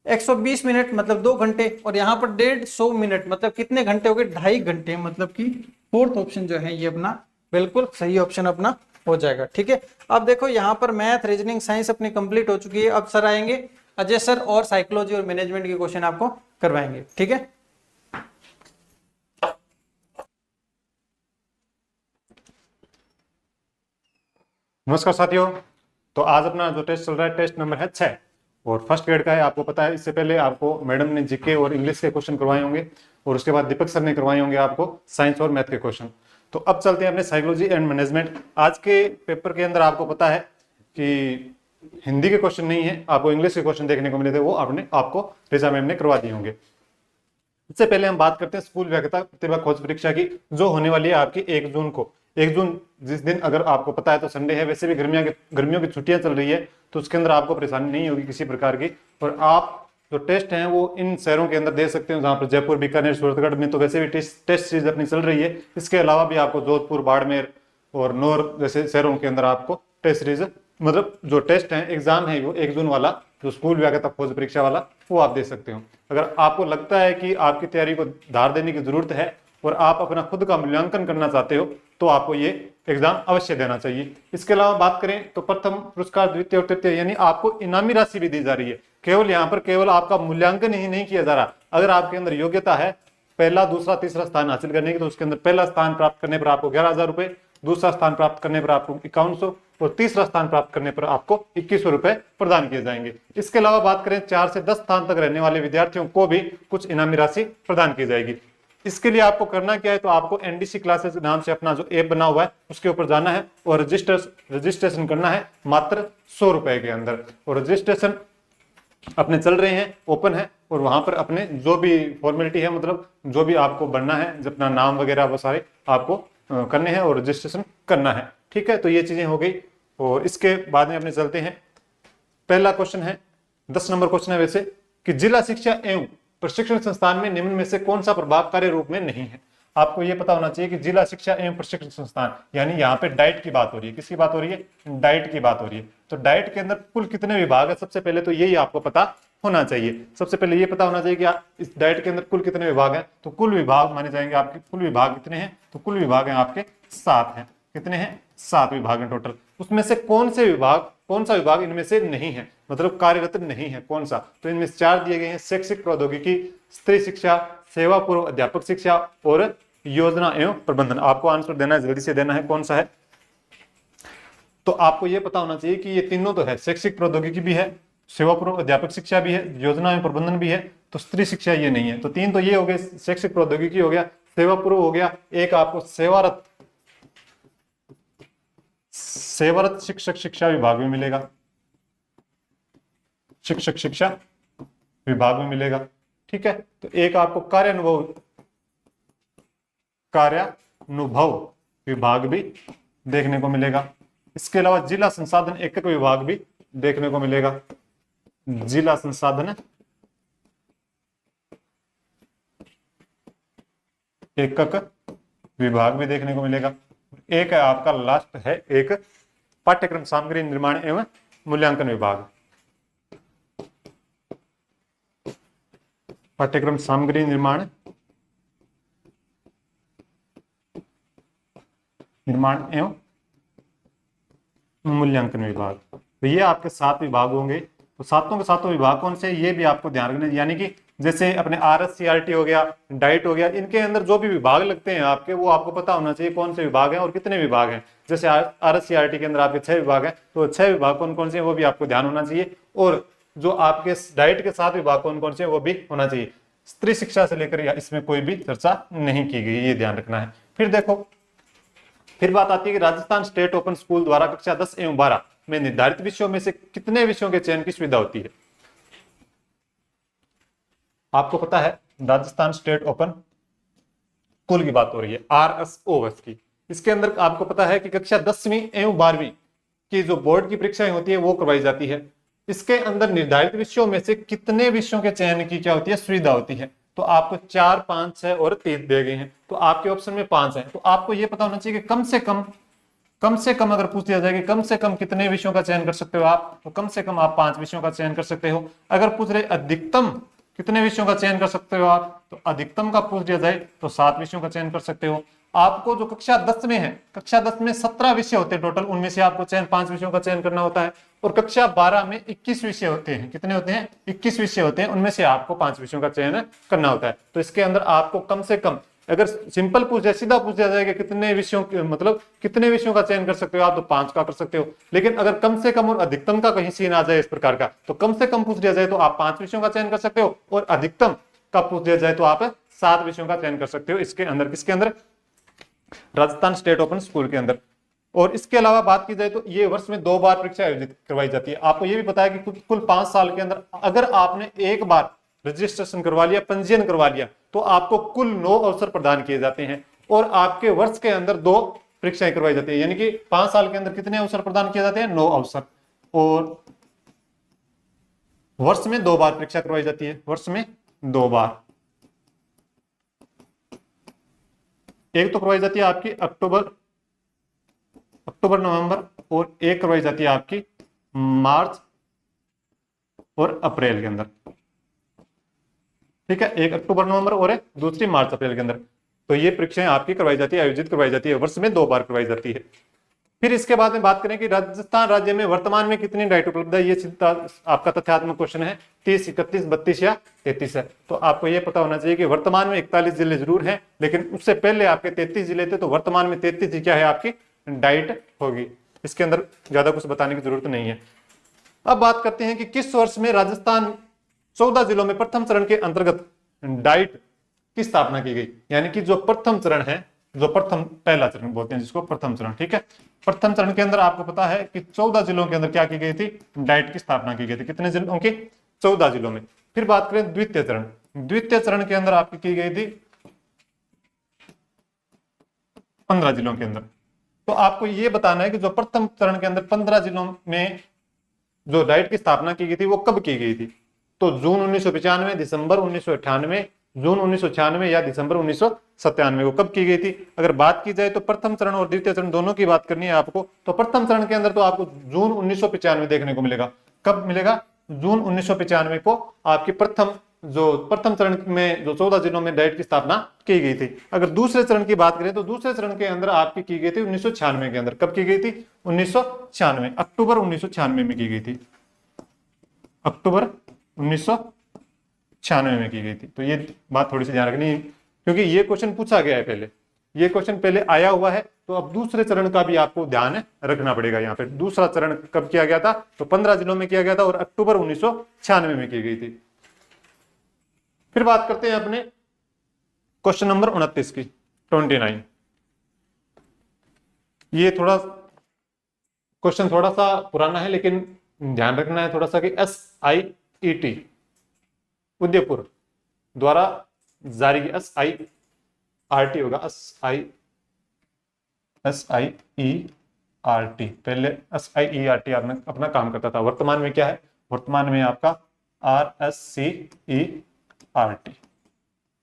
120 मिनट मतलब 2 घंटे, और यहाँ पर 150 मिनट मतलब कितने घंटे हो गए, 2.5 घंटे, मतलब कि फोर्थ ऑप्शन जो है ये अपना बिल्कुल सही ऑप्शन अपना हो जाएगा। ठीक है, अब देखो यहाँ पर मैथ रीजनिंग साइंस अपनी कंप्लीट हो चुकी है। अब सर आएंगे अजय सर और साइकोलॉजी और मैनेजमेंट के क्वेश्चन आपको करवाएंगे। ठीक है, नमस्कार साथियों। तो आज अपना जो टेस्ट चल रहा है टेस्ट नंबर है 6 और फर्स्ट ग्रेड का है। आपको पता है इससे पहले आपको मैडम ने जीके और इंग्लिश के क्वेश्चन करवाए होंगे और उसके बाद दीपक सर ने करवाए होंगे आपको साइंस और मैथ के क्वेश्चन। तो अब चलते हैं अपने साइकोलॉजी एंड मैनेजमेंट। आज के पेपर के अंदर आपको पता है कि हिंदी के क्वेश्चन नहीं है, आपको इंग्लिश के क्वेश्चन देखने को मिले थे, वो आपको रिजा मैम ने करवा दिए होंगे। इससे पहले हम बात करते हैं स्कूल व्याख्याता प्रतिभा खोज परीक्षा की, जो होने वाली है आपकी 1 जून को। 1 जून जिस दिन अगर आपको पता है तो संडे है, वैसे भी गर्मियों की छुट्टियां चल रही है, तो उसके अंदर आपको परेशानी नहीं होगी किसी प्रकार की। और आप जो टेस्ट हैं वो इन शहरों के अंदर दे सकते हो, जहां पर जयपुर, बीकानेर, सूरतगढ़ में तो वैसे भी टेस्ट सीरीज अपनी चल रही है। इसके अलावा भी आपको जोधपुर, बाड़मेर और नौर जैसे शहरों के अंदर आपको टेस्ट सीरीज मतलब जो टेस्ट है, एग्जाम है, वो 1 जून वाला जो स्कूल व्याख्याता खोज परीक्षा वाला, वो आप दे सकते हो। अगर आपको लगता है कि आपकी तैयारी को धार देने की जरूरत है और आप अपना खुद का मूल्यांकन करना चाहते हो तो आपको ये एग्जाम अवश्य देना चाहिए। इसके अलावा बात करें तो प्रथम पुरस्कार, द्वितीय और तृतीय यानी आपको इनामी राशि भी दी जा रही है। केवल यहाँ पर केवल आपका मूल्यांकन ही नहीं किया जा रहा, अगर आपके अंदर योग्यता है पहला, दूसरा, तीसरा स्थान हासिल करने की, तो उसके अंदर पहला स्थान प्राप्त करने पर आपको 11,000 रुपए, दूसरा स्थान प्राप्त करने पर आपको 5100 और तीसरा स्थान प्राप्त करने पर आपको 2100 रुपए प्रदान किए जाएंगे। इसके अलावा बात करें 4 से 10 स्थान तक रहने वाले विद्यार्थियों को भी कुछ इनामी राशि प्रदान की जाएगी। इसके लिए आपको करना क्या है, तो आपको एनडीसी क्लासेस नाम से अपना जो ऐप बना हुआ है उसके ऊपर जाना है और रजिस्ट्रेशन करना है मात्र 100 रुपए के अंदर। और रजिस्ट्रेशन अपने चल रहे हैं, ओपन है, और वहां पर अपने जो भी फॉर्मेलिटी है, मतलब जो भी आपको बनना है, अपना नाम वगैरह वो सारे आपको करने हैं और रजिस्ट्रेशन करना है। ठीक है, तो ये चीजें हो गई। और इसके बाद में अपने चलते हैं, पहला क्वेश्चन है 10 नंबर क्वेश्चन है वैसे, कि जिला शिक्षा एवं प्रशिक्षण संस्थान में निम्न में से कौन सा प्रभाग कार्य रूप में नहीं है। आपको यह पता होना चाहिए कि जिला शिक्षा एवं प्रशिक्षण संस्थान यानी यहाँ पे डाइट की बात हो रही है। किसकी बात हो रही है? डाइट की बात हो रही है। तो डाइट के अंदर कुल कितने विभाग है, सबसे पहले तो यही आपको पता होना चाहिए। सबसे पहले ये पता होना चाहिए कि इस डाइट के अंदर कुल कितने विभाग हैं। तो कुल विभाग माने जाएंगे आपके, कुल विभाग कितने हैं, तो कुल विभाग हैं आपके 7 हैं। कितने हैं? 7 विभाग हैं टोटल। उसमें से कौन सा विभाग इनमें से नहीं है, मतलब कार्यरत नहीं है, कौन सा? तो इनमें 4 दिए गए हैं, शैक्षिक प्रौद्योगिकी, स्त्री शिक्षा, सेवा पूर्व अध्यापक शिक्षा और योजना एवं प्रबंधन। आपको आंसर देना है, जल्दी से देना है, कौन सा है। तो आपको यह पता होना चाहिए कि ये तीनों तो है, शैक्षिक प्रौद्योगिकी भी है, सेवा पूर्व अध्यापक शिक्षा भी है, योजना एवं प्रबंधन भी है, तो स्त्री शिक्षा ये नहीं है। तो 3 तो ये हो गए, शैक्षिक प्रौद्योगिकी हो गया, सेवा पूर्व हो गया, एक आपको सेवारत शिक्षक शिक्षा विभाग में मिलेगा, शिक्षक शिक्षा विभाग में मिलेगा। ठीक है, तो एक आपको कार्यानुभव विभाग भी देखने को मिलेगा। इसके अलावा जिला संसाधन एकक विभाग भी देखने को मिलेगा, जिला संसाधन एकक विभाग भी देखने को मिलेगा। एक है आपका लास्ट है, एक पाठ्यक्रम सामग्री निर्माण एवं मूल्यांकन विभाग, पाठ्यक्रम सामग्री निर्माण एवं मूल्यांकन विभाग। तो ये आपके 7 विभाग होंगे। तो सातों के सातों विभाग कौन से, ये भी आपको ध्यान रखना, यानी कि जैसे अपने RSCRT हो गया, डाइट हो गया, इनके अंदर जो भी विभाग लगते हैं आपके, वो आपको पता होना चाहिए कौन से विभाग हैं और कितने विभाग हैं। जैसे RSCRT के अंदर आपके 6 विभाग हैं, तो 6 विभाग कौन कौन से हैं वो भी आपको ध्यान होना चाहिए। और जो आपके डाइट के 7 विभाग कौन कौन से हैं वो भी होना चाहिए। स्त्री शिक्षा से लेकर इसमें कोई भी चर्चा नहीं की गई, ये ध्यान रखना है। फिर देखो, फिर बात आती है कि राजस्थान स्टेट ओपन स्कूल द्वारा कक्षा 10 एवं 12 में निर्धारित विषयों में से कितने विषयों के चयन की सुविधा होती है। आपको पता है राजस्थान स्टेट ओपन स्कूल की बात हो रही है, RSOS की। इसके अंदर आपको पता है कि कक्षा 10वीं एवं 12वीं की जो बोर्ड की परीक्षाएं होती है वो करवाई जाती है। इसके अंदर निर्धारित विषयों में से कितने विषयों के चयन की क्या होती है, सुविधा होती है। तो आपको 4, 5, 6 और 3 दिए गए हैं, तो आपके ऑप्शन में 5 है। तो आपको यह पता होना चाहिए कि कम से कम अगर पूछ दिया जाए कि कम से कम कितने विषयों का चयन कर सकते हो आप, तो कम से कम आप 5 विषयों का चयन कर सकते हो। अगर पूछ रहे अधिकतम कितने विषयों का चयन कर सकते हो आप, तो अधिकतम का पूछ दिया जाए तो 7 विषयों का चयन कर सकते हो। आपको जो कक्षा 10 में है, कक्षा 10 में 17 विषय होते हैं टोटल, उनमें से आपको 5 विषयों का चयन करना होता है। और कक्षा 12 में 21 विषय होते हैं। कितने होते हैं? 21 विषय होते हैं, उनमें से आपको 5 विषयों का चयन करना होता है। तो इसके अंदर आपको कम से कम, अगर सिंपल पूछ जाए, सीधा पूछ दिया जाएगा कितने विषयों मतलब कितने विषयों का चयन कर सकते हो आप, तो 5 का कर सकते हो। लेकिन अगर कम से कम और अधिकतम का कहीं सीन आ जाए इस प्रकार का, तो कम से कम पूछ दिया जाए तो आप 5 विषयों का चयन कर सकते हो, और अधिकतम का पूछ दिया जाए तो आप 7 विषयों का चयन कर सकते हो। इसके अंदर, किसके अंदर? राजस्थान स्टेट ओपन स्कूल के अंदर। और इसके अलावा बात की जाए तो ये वर्ष में 2 बार परीक्षा आयोजित करवाई जाती है। आपको ये भी पता है कि कुल 5 साल के अंदर अगर आपने एक बार रजिस्ट्रेशन करवा लिया, पंजीयन करवा लिया, तो आपको कुल 9 अवसर प्रदान किए जाते हैं। और आपके वर्ष के अंदर 2 परीक्षाएं करवाई जाती है, यानी कि 5 साल के अंदर कितने अवसर प्रदान किए जाते हैं? 9 अवसर। और वर्ष में 2 बार परीक्षा करवाई जाती है, वर्ष में 2 बार। एक तो करवाई जाती है आपकी अक्टूबर अक्टूबर नवंबर, और एक करवाई जाती है आपकी मार्च और अप्रैल के अंदर। ठीक है, एक अक्टूबर नवंबर और एक दूसरी मार्च अप्रैल के अंदर। तो ये परीक्षाएं आपकी करवाई जाती है, आयोजित करवाई जाती है, वर्ष में 2 बार करवाई जाती है। फिर इसके बाद में बात करें कि राजस्थान राज्य में वर्तमान में कितनी डाइट उपलब्ध है। ये चिंता आपका तथ्यात्मक क्वेश्चन है, 30, 31, 32 या 33 है। तो आपको ये पता होना चाहिए कि वर्तमान में 41 जिले जरूर हैं, लेकिन उससे पहले आपके 33 जिले थे, तो वर्तमान में 33 क्या है आपकी डाइट होगी। इसके अंदर ज्यादा कुछ बताने की जरूरत नहीं है। अब बात करते हैं कि किस वर्ष में राजस्थान 14 जिलों में प्रथम चरण के अंतर्गत डाइट की स्थापना की गई। यानी कि जो प्रथम चरण है, जो प्रथम पहला चरण बोलते हैं जिसको प्रथम चरण। ठीक है, प्रथम चरण के अंदर आपको पता है कि 14 जिलों के अंदर क्या की गई थी, डाइट की स्थापना की गई थी। कितने जिलों की, 14 जिलों में। फिर बात करें द्वितीय चरण, द्वितीय चरण के अंदर आपकी की गई थी 15 जिलों के अंदर। तो आपको यह बताना है कि जो प्रथम चरण के अंदर 15 जिलों में जो डाइट की स्थापना की गई थी वो कब की गई थी। तो जून 1995, दिसंबर 1998, जून 1996 या दिसंबर 1997 को कब की गई थी। अगर बात की जाए तो प्रथम चरण और द्वितीय चरण दोनों की बात करनी है आपको, तो प्रथम चरण के अंदर तो आपको जून 1995 देखने को मिलेगा। कब मिलेगा, जून 1995 को आपकी प्रथम चरण में जो 14 जिलों में डाइट की स्थापना की गई थी। अगर दूसरे चरण की बात करें तो दूसरे चरण के अंदर आपकी की गई थी 1996 के अंदर। कब की गई थी, 1996, अक्टूबर 1996 में की गई थी, अक्टूबर 1996 में की गई थी। तो ये बात थोड़ी सी ध्यान रखनी है, क्योंकि ये क्वेश्चन पूछा गया है पहले, ये क्वेश्चन पहले आया हुआ है। तो अब दूसरे चरण का भी आपको ध्यान रखना पड़ेगा। यहाँ पे दूसरा चरण कब किया गया था, तो 15 जिलों में किया गया था और अक्टूबर 1996 में की गई थी। फिर बात करते हैं अपने क्वेश्चन नंबर 29 की, 29। ये क्वेश्चन थोड़ा सा पुराना है, लेकिन ध्यान रखना है थोड़ा सा कि SIET उदयपुर द्वारा जारी SIRT होगा, SIERT। पहले SIERT आपने अपना काम करता था, वर्तमान में क्या है, वर्तमान में आपका RSCERT।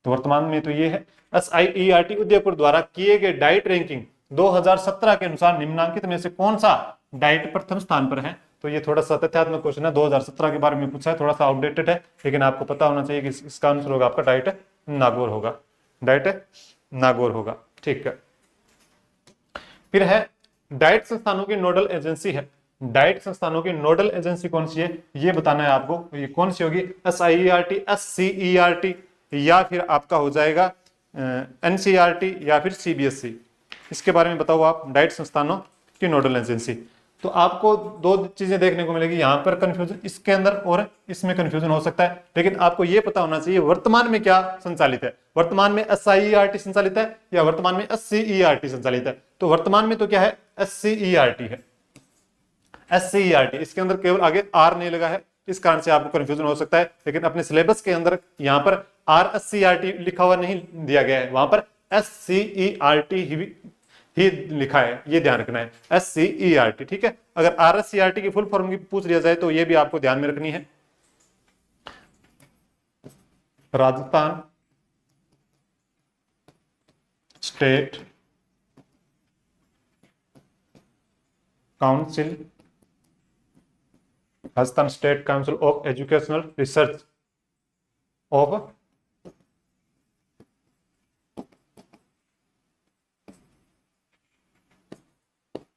तो वर्तमान में तो ये है SIERT उदयपुर द्वारा किए गए डाइट रैंकिंग 2017 के अनुसार निम्नांकित में से कौन सा डाइट प्रथम स्थान पर है। तो ये थोड़ा सा तथ्यात्मक क्वेश्चन है, 2017 के बारे में पूछा है, थोड़ा सा आउटडेटेड है, लेकिन आपको पता होना चाहिए कि इसका आंसर होगा आपका डाइट नागौर होगा, डाइट नागौर होगा। ठीक है, फिर है डाइट संस्थानों की नोडल एजेंसी है। डाइट संस्थानों की नोडल एजेंसी कौन सी है, ये बताना है आपको। ये कौन सी होगी, SIERT, SCERT, या फिर आपका हो जाएगा NCERT या फिर CBSE। इसके बारे में बताओ आप, डाइट संस्थानों की नोडल एजेंसी। तो आपको दो चीजें देखने को मिलेगी, यहां पर कंफ्यूजन इसके अंदर और इसमें कंफ्यूजन हो सकता है, लेकिन आपको यह पता होना चाहिए वर्तमान में क्या संचालित है। वर्तमान में SIERT संचालित है या वर्तमान में SCERT संचालित है। तो वर्तमान में तो क्या है, SCERT है, SCERT। इसके अंदर केवल आगे R नहीं लगा है, इस कारण से आपको कंफ्यूजन हो सकता है, लेकिन अपने सिलेबस के अंदर यहां पर RSCERT लिखा हुआ नहीं दिया गया है, वहां पर SCERT ही लिखा है, ये ध्यान रखना है, SCERT। ठीक है, अगर RSCERT की फुल फॉर्म की पूछ लिया जाए तो ये भी आपको ध्यान में रखनी है। Rajasthan state council, Rajasthan state council of educational research of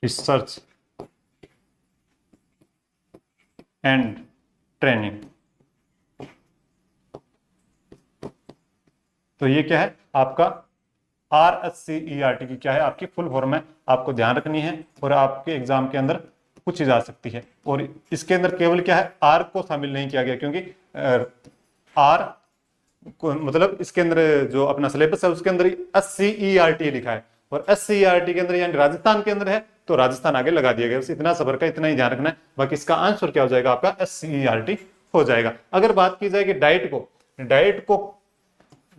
research and training. तो ये क्या है आपका RSCERT की क्या है आपकी फुल फॉर्म है, आपको ध्यान रखनी है और आपके एग्जाम के अंदर पूछी जा सकती है। और इसके अंदर केवल क्या है, R को शामिल नहीं किया गया, क्योंकि R को मतलब इसके अंदर जो अपना सिलेबस है उसके अंदर SCERT लिखा है, और SCERT के अंदर यानी राजस्थान के अंदर है तो राजस्थान आगे लगा दिया गया। बस इतना सबर का इतना ही ध्यान रखना है, बाकी इसका आंसर क्या हो जाएगा आपका SCERT हो जाएगा। अगर बात की जाए कि डाइट को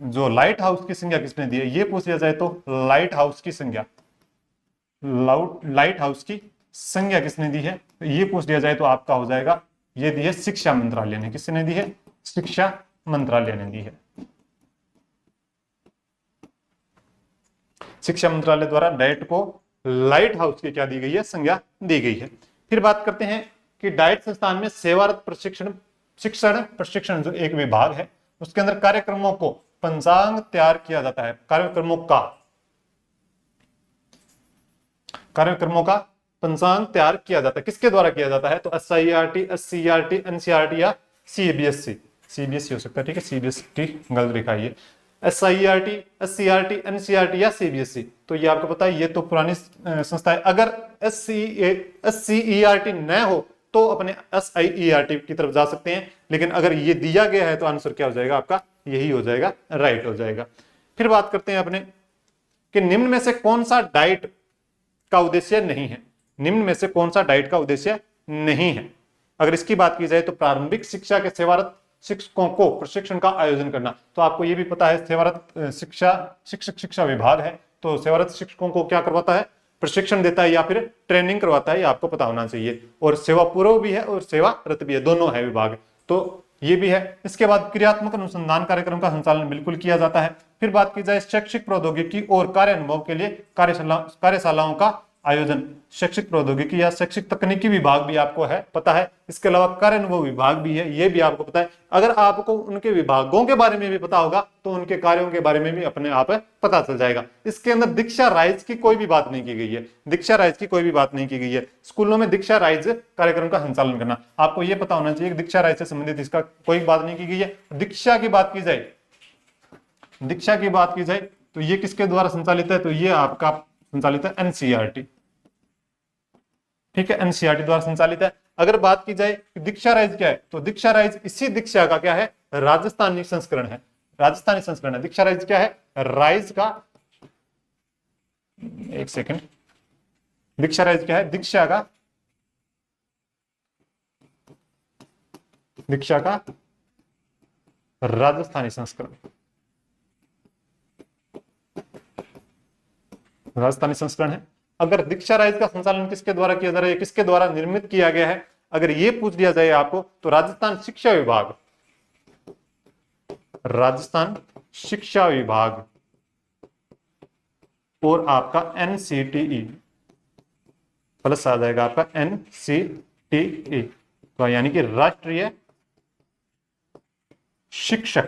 जो लाइट हाउस की संज्ञा किसने दी है, ये पूछ लिया जाए तो लाइट हाउस की संज्ञा किसने दी है, ये पूछ लिया जाए तो आपका हो जाएगा, ये दी है शिक्षा मंत्रालय ने। किसने दी है, शिक्षा मंत्रालय ने दी है। शिक्षा मंत्रालय द्वारा डाइट को लाइट हाउस की क्या दी गई है, संज्ञा दी गई है। फिर बात करते हैं कि डाइट संस्थान में सेवारत प्रशिक्षण जो एक विभाग है, उसके अंदर कार्यक्रमों को पंचांग तैयार किया जाता है। कार्यक्रमों का पंचांग तैयार किया जाता है, किसके द्वारा किया जाता है? तो SIERT, SCERT, NCERT या CBSE। CBSE हो सकता है, ठीक है, CBSE गलत लिखा है ये। SIERT, SCERT, NCERT या CBSE, तो ये आपको पता है ये तो पुरानी संस्था है। अगर SCERT न हो तो अपने SIERT की तरफ जा सकते हैं, लेकिन अगर ये दिया गया है तो आंसर क्या हो जाएगा आपका? यही हो जाएगा, राइट हो जाएगा। फिर बात करते हैं अपने कि निम्न में से कौन सा डाइट का उद्देश्य नहीं है। निम्न में से कौन सा डाइट का उद्देश्य नहीं है? अगर इसकी बात की जाए तो प्रारंभिक शिक्षा के सेवारत शिक्षकों को प्रशिक्षण का आयोजन करना। तो आपको ये भी पता है सेवारत शिक्षा विभाग है, तो सेवारत शिक्षकों को क्या करवाता है? प्रशिक्षण देता है या फिर ट्रेनिंग करवाता है, ये आपको पता होना चाहिए। और सेवा पूर्व भी है और सेवारत भी है, दोनों है विभाग, तो ये भी है। इसके बाद क्रियात्मक अनुसंधान कार्यक्रम का संचालन बिल्कुल किया जाता है। फिर बात की जाए शैक्षिक प्रौद्योगिकी और कार्य अनुभव के लिए कार्यशालाओं का आयोजन। शैक्षिक प्रौद्योगिकी या शैक्षिक तकनीकी विभाग भी आपको है पता है, इसके अलावा कार्य अनुभव विभाग भी है, ये भी आपको पता है। अगर आपको उनके विभागों के बारे में भी पता होगा तो उनके कार्यों के बारे में भी अपने आप पता चल जाएगा। इसके अंदर दीक्षा राइज की कोई भी बात नहीं की गई है, दीक्षा राइज की कोई भी बात नहीं की गई है। स्कूलों में दीक्षा राइज कार्यक्रम का संचालन करना, आपको यह पता होना चाहिए कि दीक्षा राइज से संबंधित इसका कोई बात नहीं की गई है। दीक्षा की बात की जाए तो ये किसके द्वारा संचालित है? तो ये आपका संचालित है NCERT, ठीक है, NCERT द्वारा संचालित है। अगर बात की जाए दीक्षा राइज क्या है, तो दीक्षा राइज इसी दीक्षा का क्या है? राजस्थानी संस्करण है, राजस्थानी संस्करण है। दीक्षा राइज क्या है? राइज का, एक सेकंड, दीक्षा राइज क्या है? दीक्षा का राजस्थानी संस्करण, राजस्थानी संस्करण है। अगर दीक्षा राइज का संचालन किसके द्वारा किया जा रहा है, किसके द्वारा निर्मित किया गया है, अगर ये पूछ लिया जाए आपको तो राजस्थान शिक्षा विभाग, राजस्थान शिक्षा विभाग और आपका NCTE प्लस आ जाएगा आपका NCTE, तो यानी कि राष्ट्रीय शिक्षा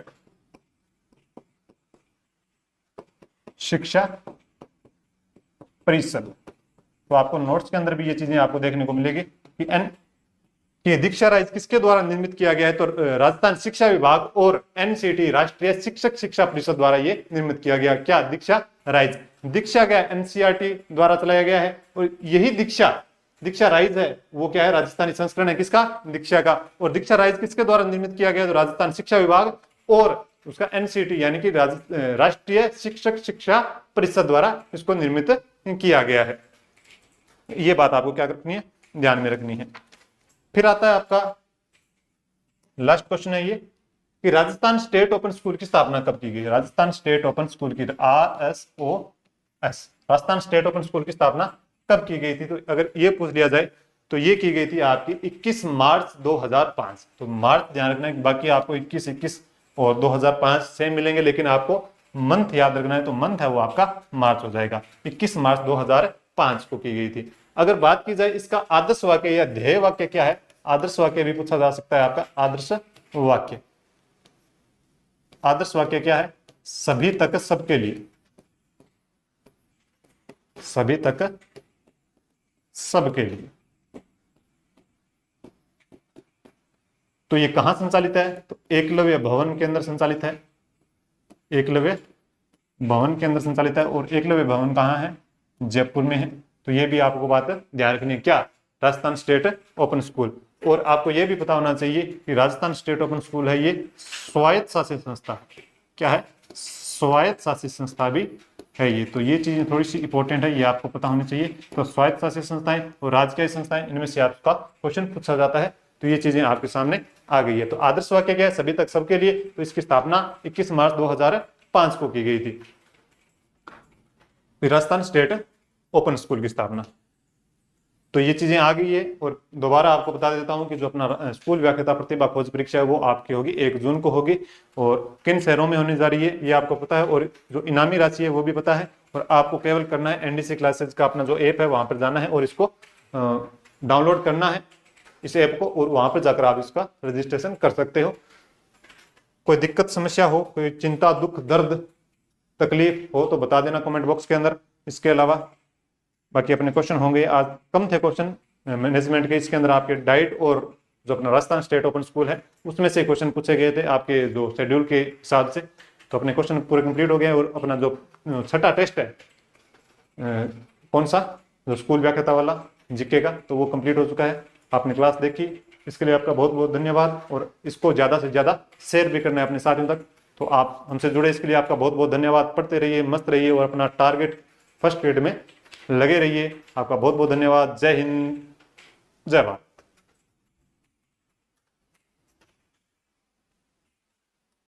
परिषद। तो आपको नोट्स के अंदर भी ये चीजें आपको देखने को मिलेगी कि दीक्षा राइज किसके द्वारा निर्मित किया गया है, तो राजस्थान शिक्षा विभाग और NCTE राष्ट्रीय शिक्षा परिषद द्वारा ये निर्मित किया गया। क्या? दीक्षा राइज। दीक्षा क्या है? NCERT द्वारा चलाया गया है, और यही दीक्षा राइज है वो क्या है? राजस्थानी संस्करण है, किसका? दीक्षा का। और दीक्षा राइज किसके द्वारा निर्मित किया गया? तो राजस्थान शिक्षा विभाग और उसका NCTE यानी कि राष्ट्रीय शिक्षा परिषद द्वारा इसको निर्मित किया गया है। ये बात आपको क्या रखनी है? ध्यान में रखनी है। फिर आता है आपका लास्ट क्वेश्चन है ये कि राजस्थान स्टेट ओपन स्कूल की स्थापना कब की गई? राजस्थान स्टेट ओपन स्कूल की, RSOS, Rajasthan state open school की स्थापना कब की गई थी? तो अगर ये पूछ लिया जाए तो ये की गई थी आपकी 21 मार्च 2005। तो मार्च ध्यान रखना है, बाकी आपको 21 और 2005 सेम मिलेंगे, लेकिन आपको मंथ याद रखना है, तो मंथ है वो आपका मार्च हो जाएगा। 21 मार्च 2005 को की गई थी। अगर बात की जाए इसका आदर्श वाक्य या ध्येय वाक्य क्या है, आदर्श वाक्य भी पूछा जा सकता है आपका। आदर्श वाक्य, आदर्श वाक्य क्या है? सभी तक सबके लिए, सभी तक सबके लिए। तो ये कहां संचालित है? तो एकलव्य भवन के अंदर संचालित है, एकलव्य भवन के अंदर संचालित है। और एकलव्य भवन कहां है? जयपुर में है। तो ये भी आपको बात ध्यान रखनी है। क्या? Rajasthan state open school. और आपको ये भी पता होना चाहिए कि राजस्थान स्टेट ओपन स्कूल है ये स्वायत्त शासित संस्था। क्या है? स्वायत्त शासित संस्था भी है ये। तो ये चीजें थोड़ी सी इंपॉर्टेंट है, ये आपको पता होनी चाहिए। तो स्वायत्त शासित संस्थाएं और राजकीय संस्थाएं, इनमें से आपका क्वेश्चन पूछा जाता है। तो ये चीजें आपके सामने आ गई है। तो आदर्श वाक्य क्या है? सभी तक सबके लिए। तो इसकी स्थापना 21 मार्च 2005 को की गई थी, राजस्थान स्टेट ओपन स्कूल की स्थापना। तो ये चीजें आ गई है। और दोबारा आपको बता देता हूं कि जो अपना स्कूल व्याख्याता प्रतिभा खोज परीक्षा है वो आपकी होगी 1 जून को होगी, और किन शहरों में होने जा रही है ये आपको पता है, और जो इनामी राशि है वो भी पता है, और आपको केवल करना है एनडीसी क्लासेस का अपना जो ऐप है वहां पर जाना है और इसको डाउनलोड करना है इस ऐप को, और वहां पर जाकर आप इसका रजिस्ट्रेशन कर सकते हो। कोई दिक्कत समस्या हो, कोई चिंता दुख दर्द तकलीफ हो तो बता देना कमेंट बॉक्स के अंदर। इसके अलावा बाकी अपने क्वेश्चन होंगे, आज कम थे क्वेश्चन मैनेजमेंट के, इसके अंदर आपके डाइट और जो अपना राजस्थान स्टेट ओपन स्कूल है उसमें से क्वेश्चन पूछे गए थे आपके जो शेड्यूल के हिसाब से। तो अपने क्वेश्चन पूरे कंप्लीट हो गए और अपना जो छठा टेस्ट है कौन सा, जो स्कूल व्याख्याता वाला जीके का, तो वो कंप्लीट हो चुका है। आपने क्लास देखी, इसके लिए आपका बहुत बहुत धन्यवाद, और इसको ज़्यादा से ज़्यादा शेयर भी करना है अपने साथियों तक। तो आप हमसे जुड़े इसके लिए आपका बहुत बहुत धन्यवाद। पढ़ते रहिए, मस्त रहिए और अपना टारगेट फर्स्ट ग्रेड में लगे रहिए। आपका बहुत बहुत धन्यवाद। जय हिंद, जय भारत।